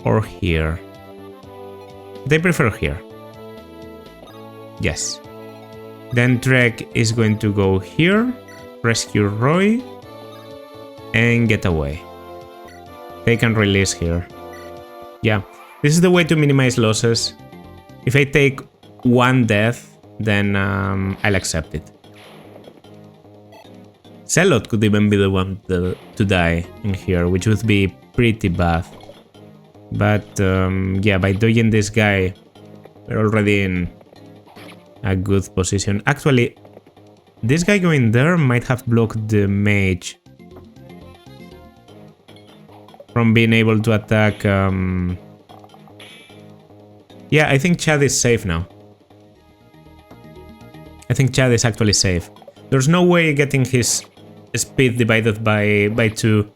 Or here. They prefer here. Yes. Then Trek is going to go here. Rescue Roy. And get away. They can release here. Yeah. This is the way to minimize losses. If I take one death, then I'll accept it. Zealot could even be the one to die in here, which would be pretty bad. But yeah, by dodging this guy, we're already in a good position. Actually, this guy going there might have blocked the mage from being able to attack... Yeah, I think Chad is safe now. I think Chad is actually safe. There's no way getting his speed divided by 2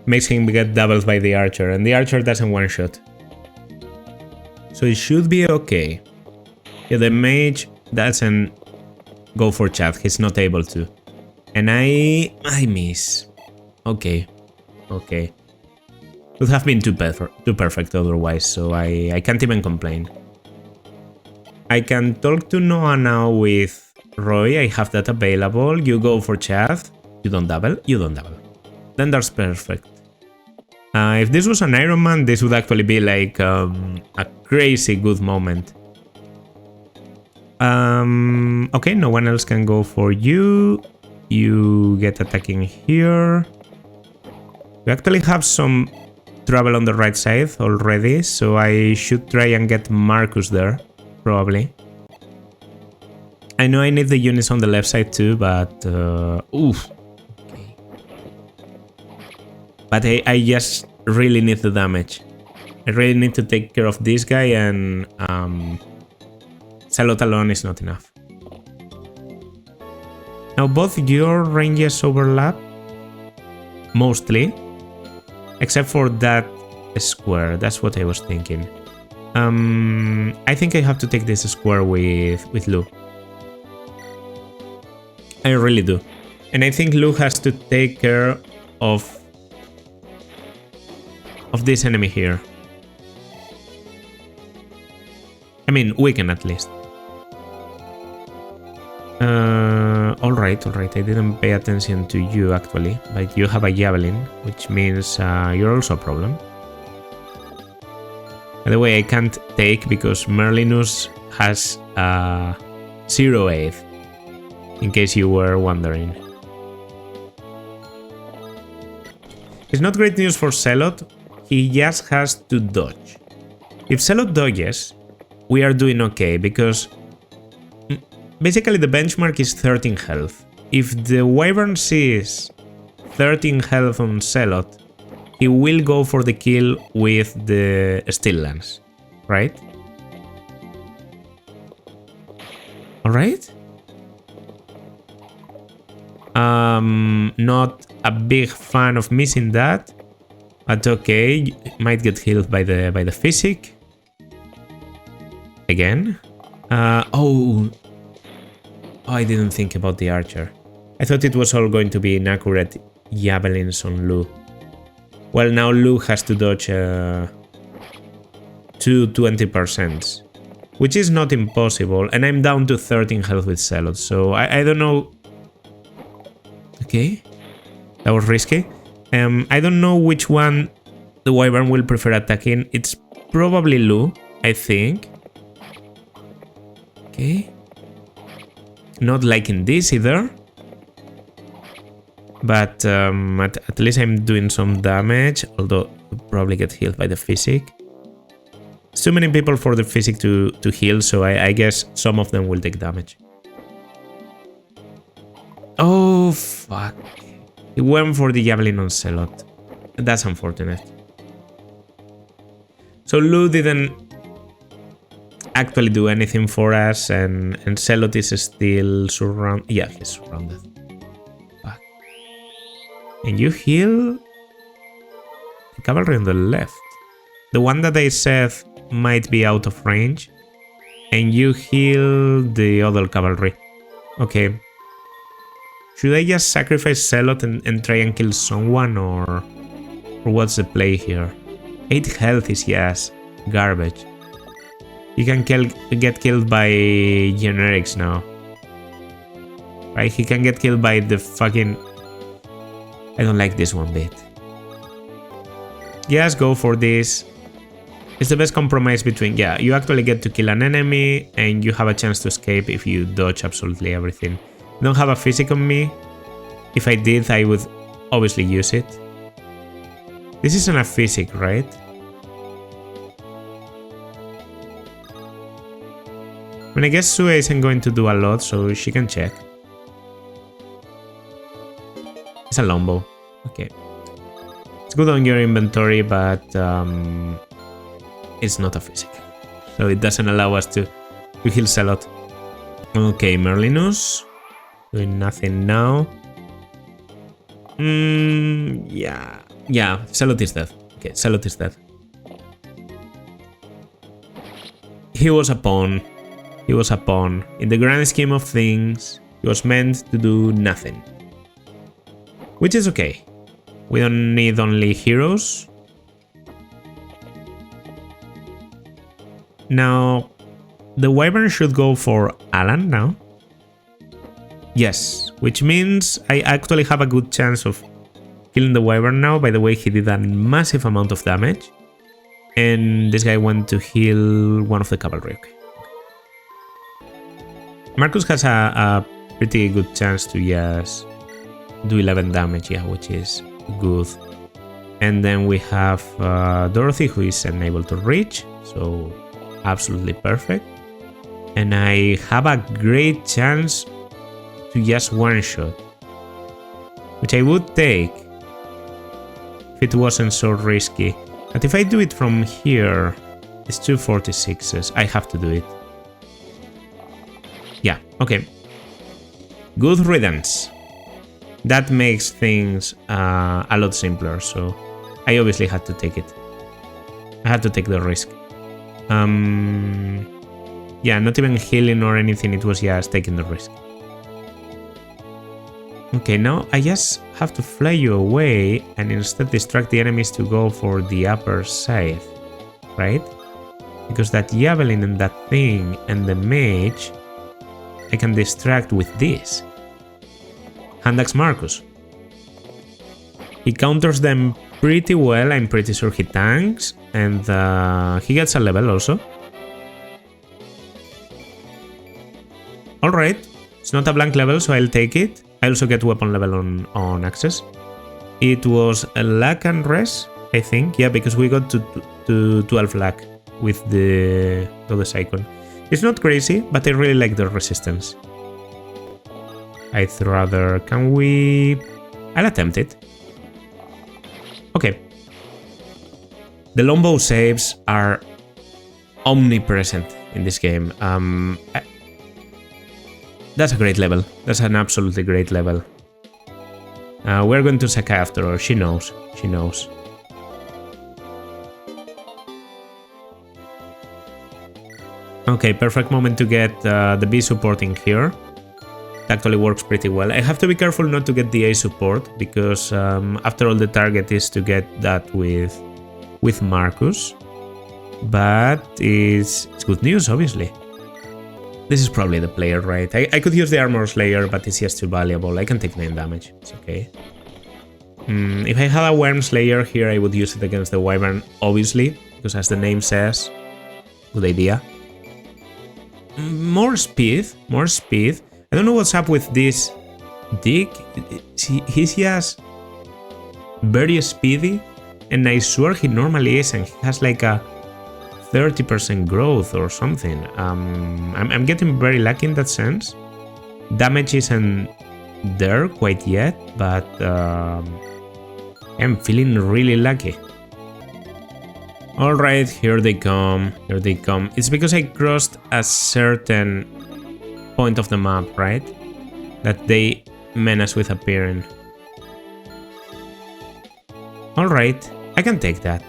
makes him get doubled by the archer, and the archer doesn't one-shot. So it should be okay. Yeah, the mage doesn't go for Chad, he's not able to. And I miss. Okay. Okay. Would have been too perfect otherwise, so I can't even complain. I can talk to Noah now with Roy, I have that available. You go for Chad. You don't double, you don't double. Then that's perfect. If this was an Iron Man, this would actually be like a crazy good moment. Okay, no one else can go for you. You get attacking here. We actually have some trouble on the right side already, so I should try and get Marcus there, probably. I know I need the units on the left side too, but oof. Okay. But I just really need the damage. I really need to take care of this guy, and Salot alone is not enough. Now both your ranges overlap, mostly, except for that square. That's what I was thinking. I think I have to take this square with Lou. I really do. And I think Lou has to take care of this enemy here. I mean, weaken at least. Alright, I didn't pay attention to you actually, but you have a javelin, which means you're also a problem. By the way, I can't take because Merlinus has 0-8, in case you were wondering. It's not great news for Celot, he just has to dodge. If Celot dodges, we are doing okay, because basically the benchmark is 13 health. If the Wyvern sees 13 health on Celot, he will go for the kill with the Steel Lance, right? Alright? Not a big fan of missing that, but okay, might get healed by the physic. Again. Oh, I didn't think about the archer. I thought it was all going to be inaccurate javelins on Lou. Well, now Lou has to dodge 2 20%, which is not impossible, and I'm down to 13 health with Celot, so I don't know. Okay, that was risky. I don't know which one the Wyvern will prefer attacking. It's probably Lou, I think. Okay. Not liking this either. But at least I'm doing some damage, although I'll probably get healed by the physic. Too many people for the physic to heal, so I guess some of them will take damage. Oh, fuck. He went for the javelin on Celot. That's unfortunate. So Lou didn't actually do anything for us, and Celot is still surrounded. Yeah, he's surrounded. Fuck. And you heal the cavalry on the left. The one that I said might be out of range. And you heal the other cavalry. Okay. Should I just sacrifice Celot and try and kill someone, or what's the play here? 8 health is just garbage. You can get killed by generics now. Right? He can get killed by the fucking... I don't like this one bit. Just go for this. It's the best compromise between... Yeah, you actually get to kill an enemy, and you have a chance to escape if you dodge absolutely everything. I don't have a physic on me. If I did, I would obviously use it. This isn't a physic, right? I mean, I guess Sue isn't going to do a lot, so she can check. It's a longbow. Okay. It's good on your inventory, but it's not a physic. So it doesn't allow us to heal Celot. Okay, Merlinus. Doing nothing now. Yeah. Yeah, Celot is dead. Okay, Celot is dead. He was a pawn. He was a pawn. In the grand scheme of things, he was meant to do nothing. Which is okay. We don't need only heroes. Now, the Wyvern should go for Alan now. Yes, which means I actually have a good chance of killing the Wyvern now. By the way, he did a massive amount of damage. And this guy went to heal one of the cavalry. Okay. Marcus has a pretty good chance to just do 11 damage, yeah, which is good. And then we have Dorothy, who is unable to reach, so absolutely perfect. And I have a great chance to just one-shot, which I would take if it wasn't so risky. But if I do it from here, it's 246s. I have to do it. Yeah, okay. Good riddance. That makes things a lot simpler, so I obviously had to take it. I had to take the risk. Yeah, not even healing or anything, it was just taking the risk. Okay, now I just have to fly you away and instead distract the enemies to go for the upper side, right? Because that javelin and that thing and the mage, I can distract with this. Hand axe Marcus. He counters them pretty well, I'm pretty sure he tanks, and he gets a level also. Alright, it's not a blank level, so I'll take it. I also get weapon level on access. It was a lack and res, I think. Yeah, because we got to 12 lack with the goddess icon. It's not crazy, but I really like the resistance. I'd rather... Can we... I'll attempt it. Okay. The longbow saves are omnipresent in this game. That's a great level. That's an absolutely great level. We're going to Sakai after all. She knows. She knows. Okay, perfect moment to get the B supporting here. It actually works pretty well. I have to be careful not to get the A support because after all the target is to get that with Marcus. But it's good news, obviously. This is probably the player, right? I could use the Armor Slayer, but it's just too valuable. I can take 9 damage. It's okay. If I had a Worm Slayer here, I would use it against the Wyvern, obviously, because as the name says, good idea. More speed, more speed. I don't know what's up with this Dick. He's just very speedy, and I swear he normally is, and he has like a 30% growth or something. I'm getting very lucky in that sense. Damage isn't there quite yet, but I'm feeling really lucky. Alright, here they come. Here they come. It's because I crossed a certain point of the map, right? That they menace with appearing. Alright, I can take that.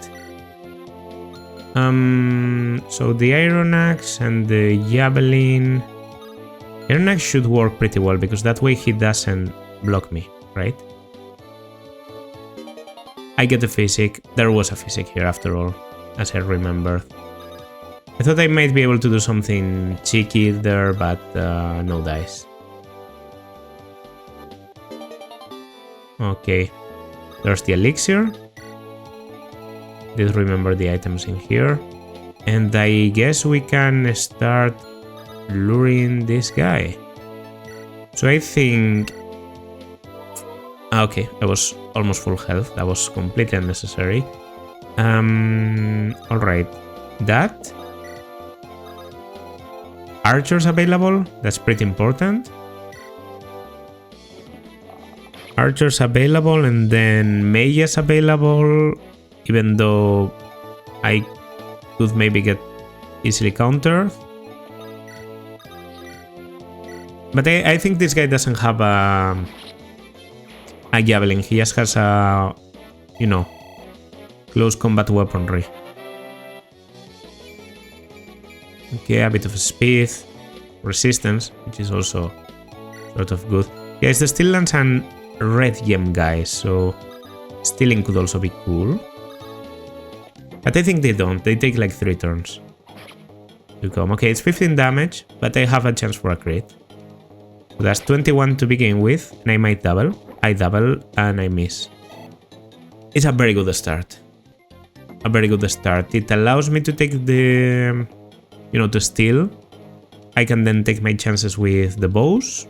So the Iron Axe and the Javelin. Iron Axe should work pretty well because that way he doesn't block me, right? I get the physic. There was a physic here after all, as I remember. I thought I might be able to do something cheeky there, but no dice. Okay, there's the elixir. Did remember the items in here. And I guess we can start luring this guy. So I think... Okay, I was almost full health. That was completely unnecessary. Alright. That. Archers available. That's pretty important. Archers available and then mages available. Even though I could maybe get easily countered. But I think this guy doesn't have a javelin. He just has a, you know, close combat weaponry. Okay, a bit of speed, resistance, which is also sort of good. Yeah, it's the Steel Lance and Red Gem guys, so stealing could also be cool. But I think they don't. They take like 3 turns. to come. Okay, it's 15 damage, but I have a chance for a crit. So that's 21 to begin with, and I might double. I double, and I miss. It's a very good start. A very good start. It allows me to take the... you know, to steal. I can then take my chances with the bows.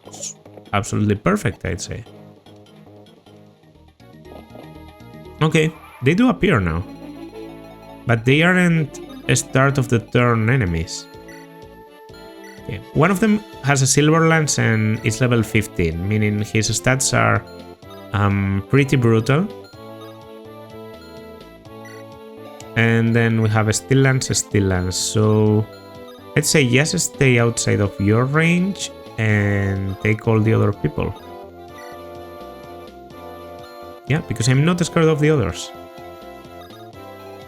It's absolutely perfect, I'd say. Okay, they do appear now. But they aren't a start of the turn enemies. Okay. One of them has a silver lance and is level 15, meaning his stats are pretty brutal. And then we have a steel lance. So let's say yes, stay outside of your range and take all the other people. Yeah, because I'm not scared of the others.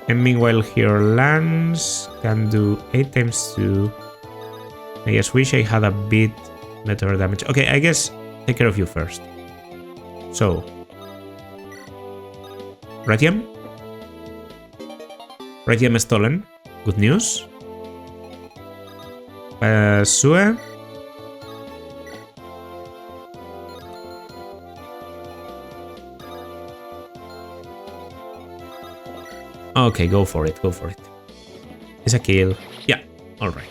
And meanwhile here Lance can do 8 times 2. I just wish I had a bit better damage. Okay, I guess take care of you first. So Rutger stolen. Good news. Sue. Okay, go for it, go for it. It's a kill. Yeah, alright.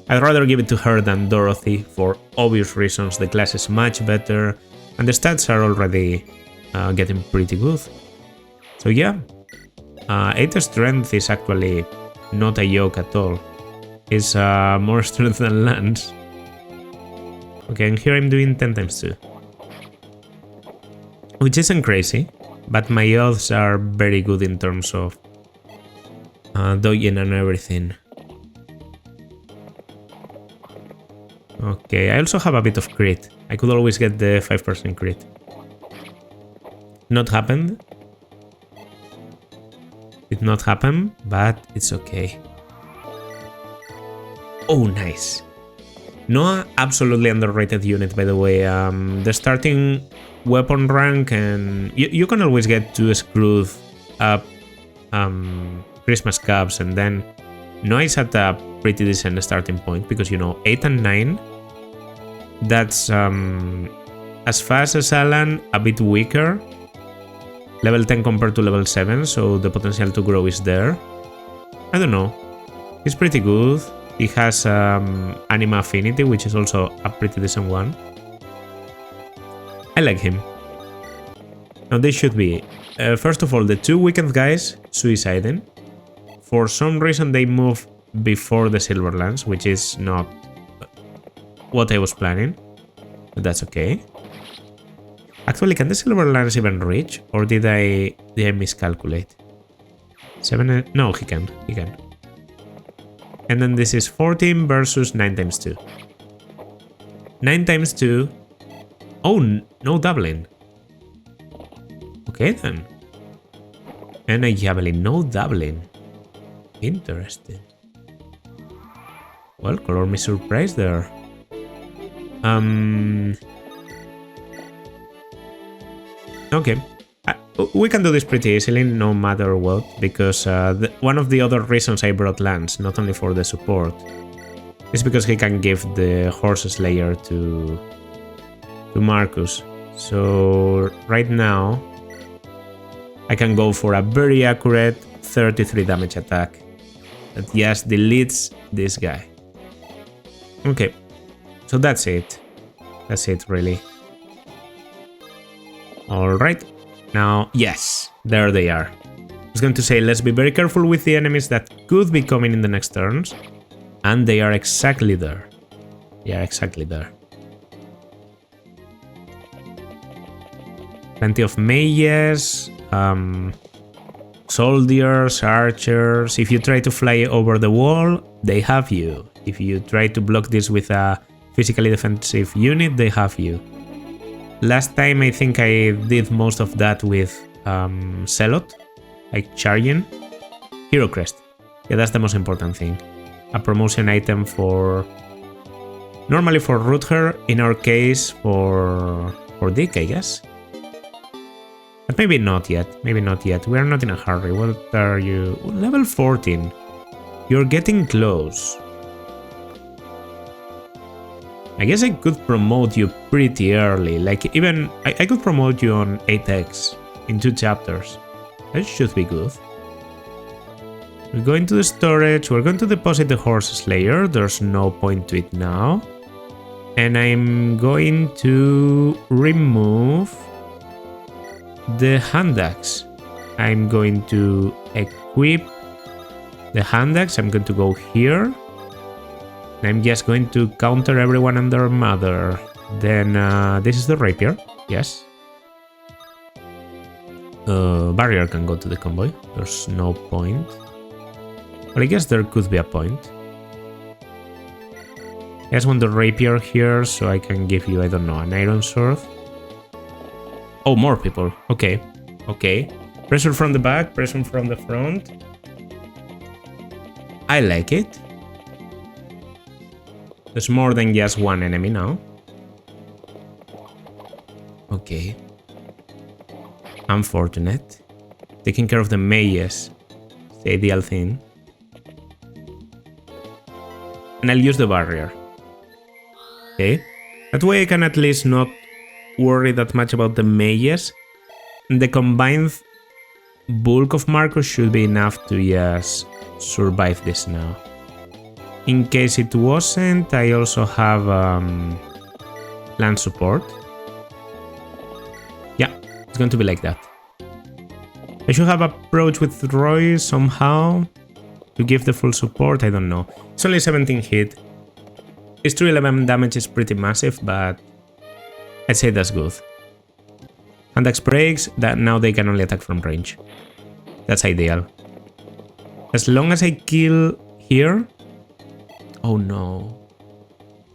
I'd rather give it to her than Dorothy for obvious reasons. The class is much better and the stats are already getting pretty good. So yeah, 8 strength is actually not a yoke at all. It's more strength than Lance. Okay, and here I'm doing 10 times 2. Which isn't crazy, but my odds are very good in terms of dodging and everything. Okay, I also have a bit of crit. I could always get the 5% crit. Not happened. Did not happen, but it's okay. Oh, nice. Noah, absolutely underrated unit, by the way. The starting weapon rank, and you can always get to screw up Christmas Cubs, and then Noah is at a pretty decent starting point because, you know, 8 and 9. That's as fast as Alan, a bit weaker. Level 10 compared to level 7, so the potential to grow is there. I don't know. He's pretty good. He has Anima Affinity, which is also a pretty decent one. I like him. Now they should be, first of all, the 2 weekend guys suiciding. For some reason they move before the Silver Lance, which is not what I was planning, but that's okay. Actually, can the Silver Lance even reach, or did I miscalculate? 7? No, he can. And then this is 14 versus 9 times 2. 9 times 2. Oh, no doubling. Okay then. And a javelin, no doubling. Interesting. Well, color me surprised there. Okay. We can do this pretty easily, no matter what, because one of the other reasons I brought Lance, not only for the support, is because he can give the Horse Slayer to Marcus. So right now, I can go for a very accurate 33 damage attack that just deletes this guy. Okay, so that's it. That's it, really. Alright. Now, yes, there they are. I was going to say, let's be very careful with the enemies that could be coming in the next turns. And they are exactly there. They are exactly there. Plenty of mages, soldiers, archers. If you try to fly over the wall, they have you. If you try to block this with a physically defensive unit, they have you. Last time I think I did most of that with Zealot, like charging. Hero Crest. Yeah, that's the most important thing. A promotion item for... normally for Rutger, in our case for Dick, I guess. But maybe not yet, maybe not yet. We are not in a hurry. What are you? Level 14. You're getting close. I guess I could promote you pretty early. Like, even I could promote you on 8x in 2 chapters. That should be good. We're going to the storage. We're going to deposit the Horse Slayer. There's no point to it now. And I'm going to remove the hand axe. I'm going to equip the hand axe. I'm going to go here. I'm just going to counter everyone under Mother. Then this is the rapier. Yes. Barrier can go to the convoy. There's no point. But I guess there could be a point. I just want the rapier here so I can give you, I don't know, an iron sword. Oh, more people. Okay. Okay. Pressure from the back, pressure from the front. I like it. There's more than just one enemy now. Okay. Unfortunate. Taking care of the mages. It's the ideal thing. And I'll use the barrier. Okay. That way I can at least not worry that much about the mages. The combined bulk of Marcus should be enough to just survive this now. In case it wasn't, I also have land support. Yeah, it's going to be like that. I should have approach with Roy somehow to give the full support, I don't know. It's only 17 hit. His 311 damage is pretty massive, but I'd say that's good. Hand axe breaks, that now they can only attack from range. That's ideal. As long as I kill here... Oh no.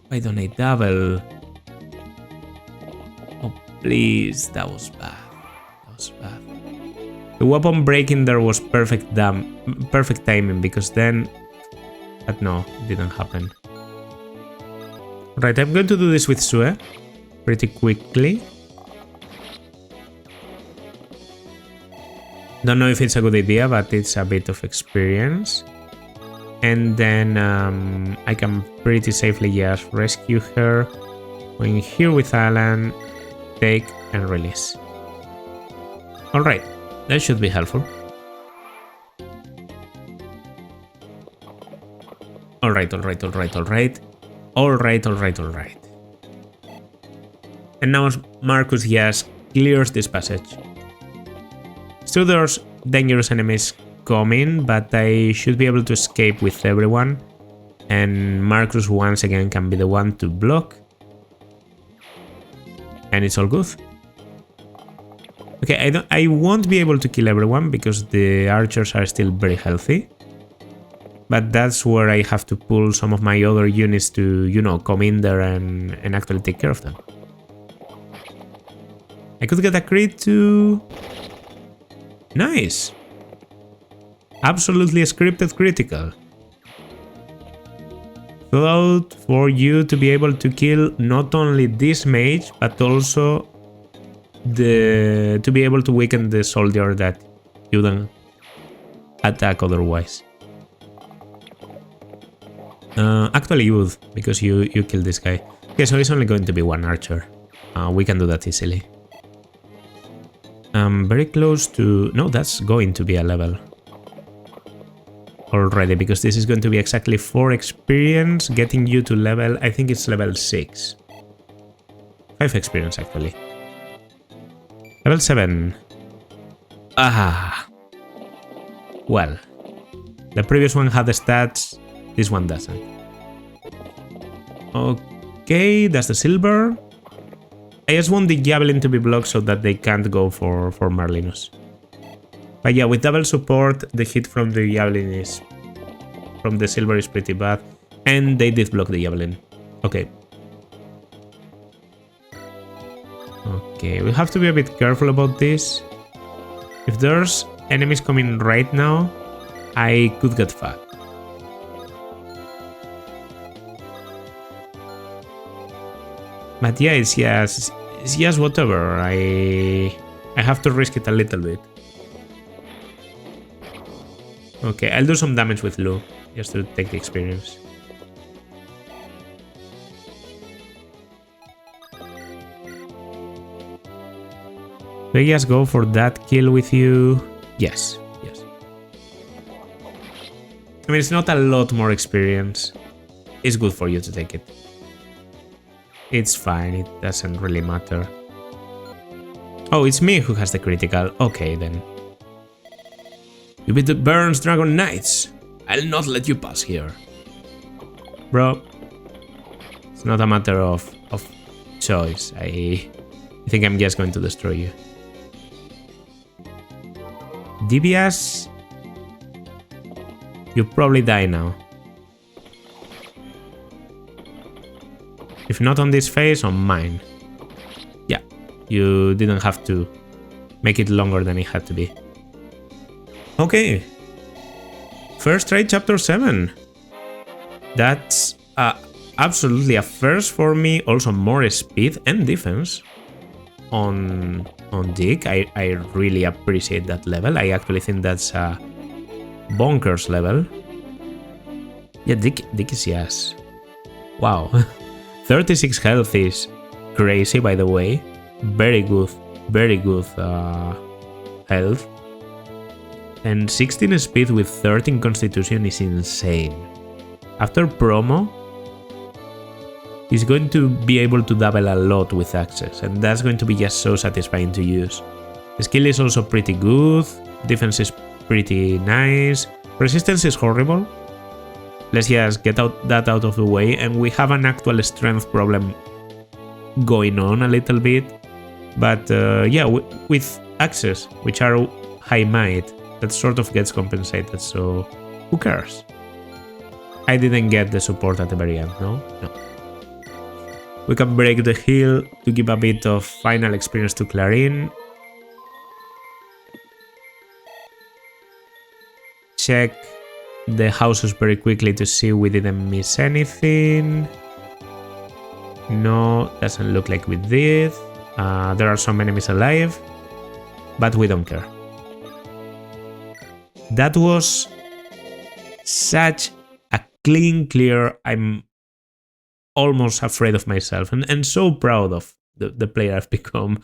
Why don't I double? Oh please, that was bad. That was bad. The weapon breaking there was perfect timing, because then... But no, it didn't happen. Right, I'm going to do this with Sue pretty quickly. Don't know if it's a good idea, but it's a bit of experience. And then I can pretty safely just rescue her. Going here with Alan, take and release. Alright, that should be helpful. Alright. And now Marcus just clears this passage. Still there's dangerous enemies coming, but I should be able to escape with everyone. And Marcus once again can be the one to block. And it's all good. Okay, I won't be able to kill everyone because the archers are still very healthy. But that's where I have to pull some of my other units to, you know, come in there and actually take care of them. I could get a crit too. Nice. Absolutely a scripted critical. Thought for you to be able to kill not only this mage, but also to be able to weaken the soldier that you don't attack otherwise. Actually you would, because you killed this guy. Okay, so it's only going to be one archer. We can do that easily. Very close to... No, that's going to be a level. Already, because this is going to be exactly 4 experience, getting you to level... I think it's level 6. 5 experience, actually. Level 7. Ah. Well. The previous one had the stats, this one doesn't. Okay, that's the silver. I just want the javelin to be blocked so that they can't go for Marlinus. But yeah, with double support, the hit from the javelin is... from the silver is pretty bad. And they did block the javelin. Okay. Okay, we have to be a bit careful about this. If there's enemies coming right now, I could get fucked. But yeah, it's just whatever. I have to risk it a little bit. Okay, I'll do some damage with Lou. just to take the experience. Do I just go for that kill with you? Yes, yes. I mean, it's not a lot more experience. It's good for you to take it. It's fine, it doesn't really matter. Oh, it's me who has the critical. Okay, then. You beat the Burns Dragon Knights. I'll not let you pass here. Bro, it's not a matter of choice. I think I'm just going to destroy you. Dibias, you probably die now. If not on this phase, on mine. Yeah, you didn't have to make it longer than it had to be. Okay. First try chapter 7. That's absolutely a first for me. Also more speed and defense on Dick. I really appreciate that level. I actually think that's a bonkers level. Yeah, Dick is yes. Wow. 36 health is crazy, by the way. Very good health. And 16 speed with 13 constitution is insane. After promo, he's going to be able to double a lot with access, and that's going to be just so satisfying to use. The skill is also pretty good, defense is pretty nice, resistance is horrible. Let's just get that out of the way, and we have an actual strength problem going on a little bit. But yeah, with access, which are high might, that sort of gets compensated, so who cares? I didn't get the support at the very end, no? No. We can break the heal to give a bit of final experience to Clarin. Check the houses very quickly to see we didn't miss anything. No, doesn't look like we did. There are some enemies alive, but we don't care. That was such a clean clear. I'm almost afraid of myself and so proud of the player I've become.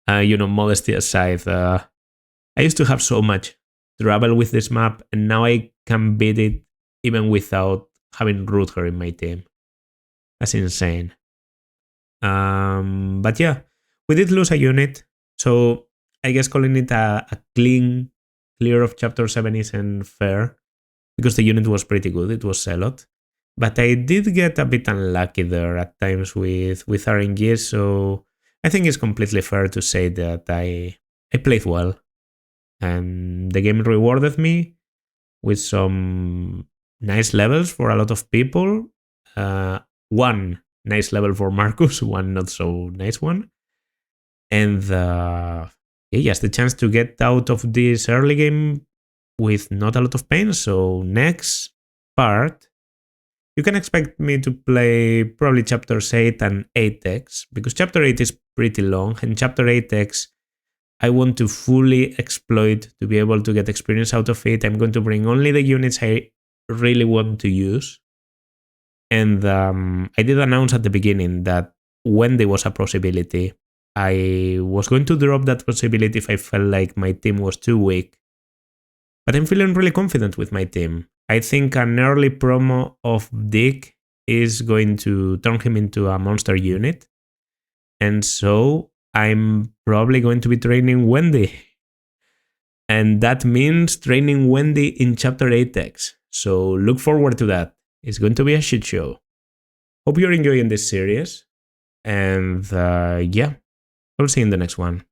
You know, modesty aside, I used to have so much trouble with this map, and now I can beat it even without having Rutger in my team. That's insane. But yeah, we did lose a unit, so I guess calling it a clean clear of chapter 7 isn't fair, because the unit was pretty good, it was Zealot. But I did get a bit unlucky there at times with RNG, so I think it's completely fair to say that I played well. And the game rewarded me with some nice levels for a lot of people. One nice level for Marcus, one not so nice one. And yes, the chance to get out of this early game with not a lot of pain. So next part, you can expect me to play probably chapters 8 and 8x, because chapter 8 is pretty long, and chapter 8x I want to fully exploit to be able to get experience out of it. I'm going to bring only the units I really want to use. And I did announce at the beginning that when there was a possibility, I was going to drop that possibility if I felt like my team was too weak. But I'm feeling really confident with my team. I think an early promo of Dick is going to turn him into a monster unit. And so I'm probably going to be training Wendy. And that means training Wendy in chapter 8x. So look forward to that. It's going to be a shit show. Hope you're enjoying this series. And yeah, we'll see you in the next one.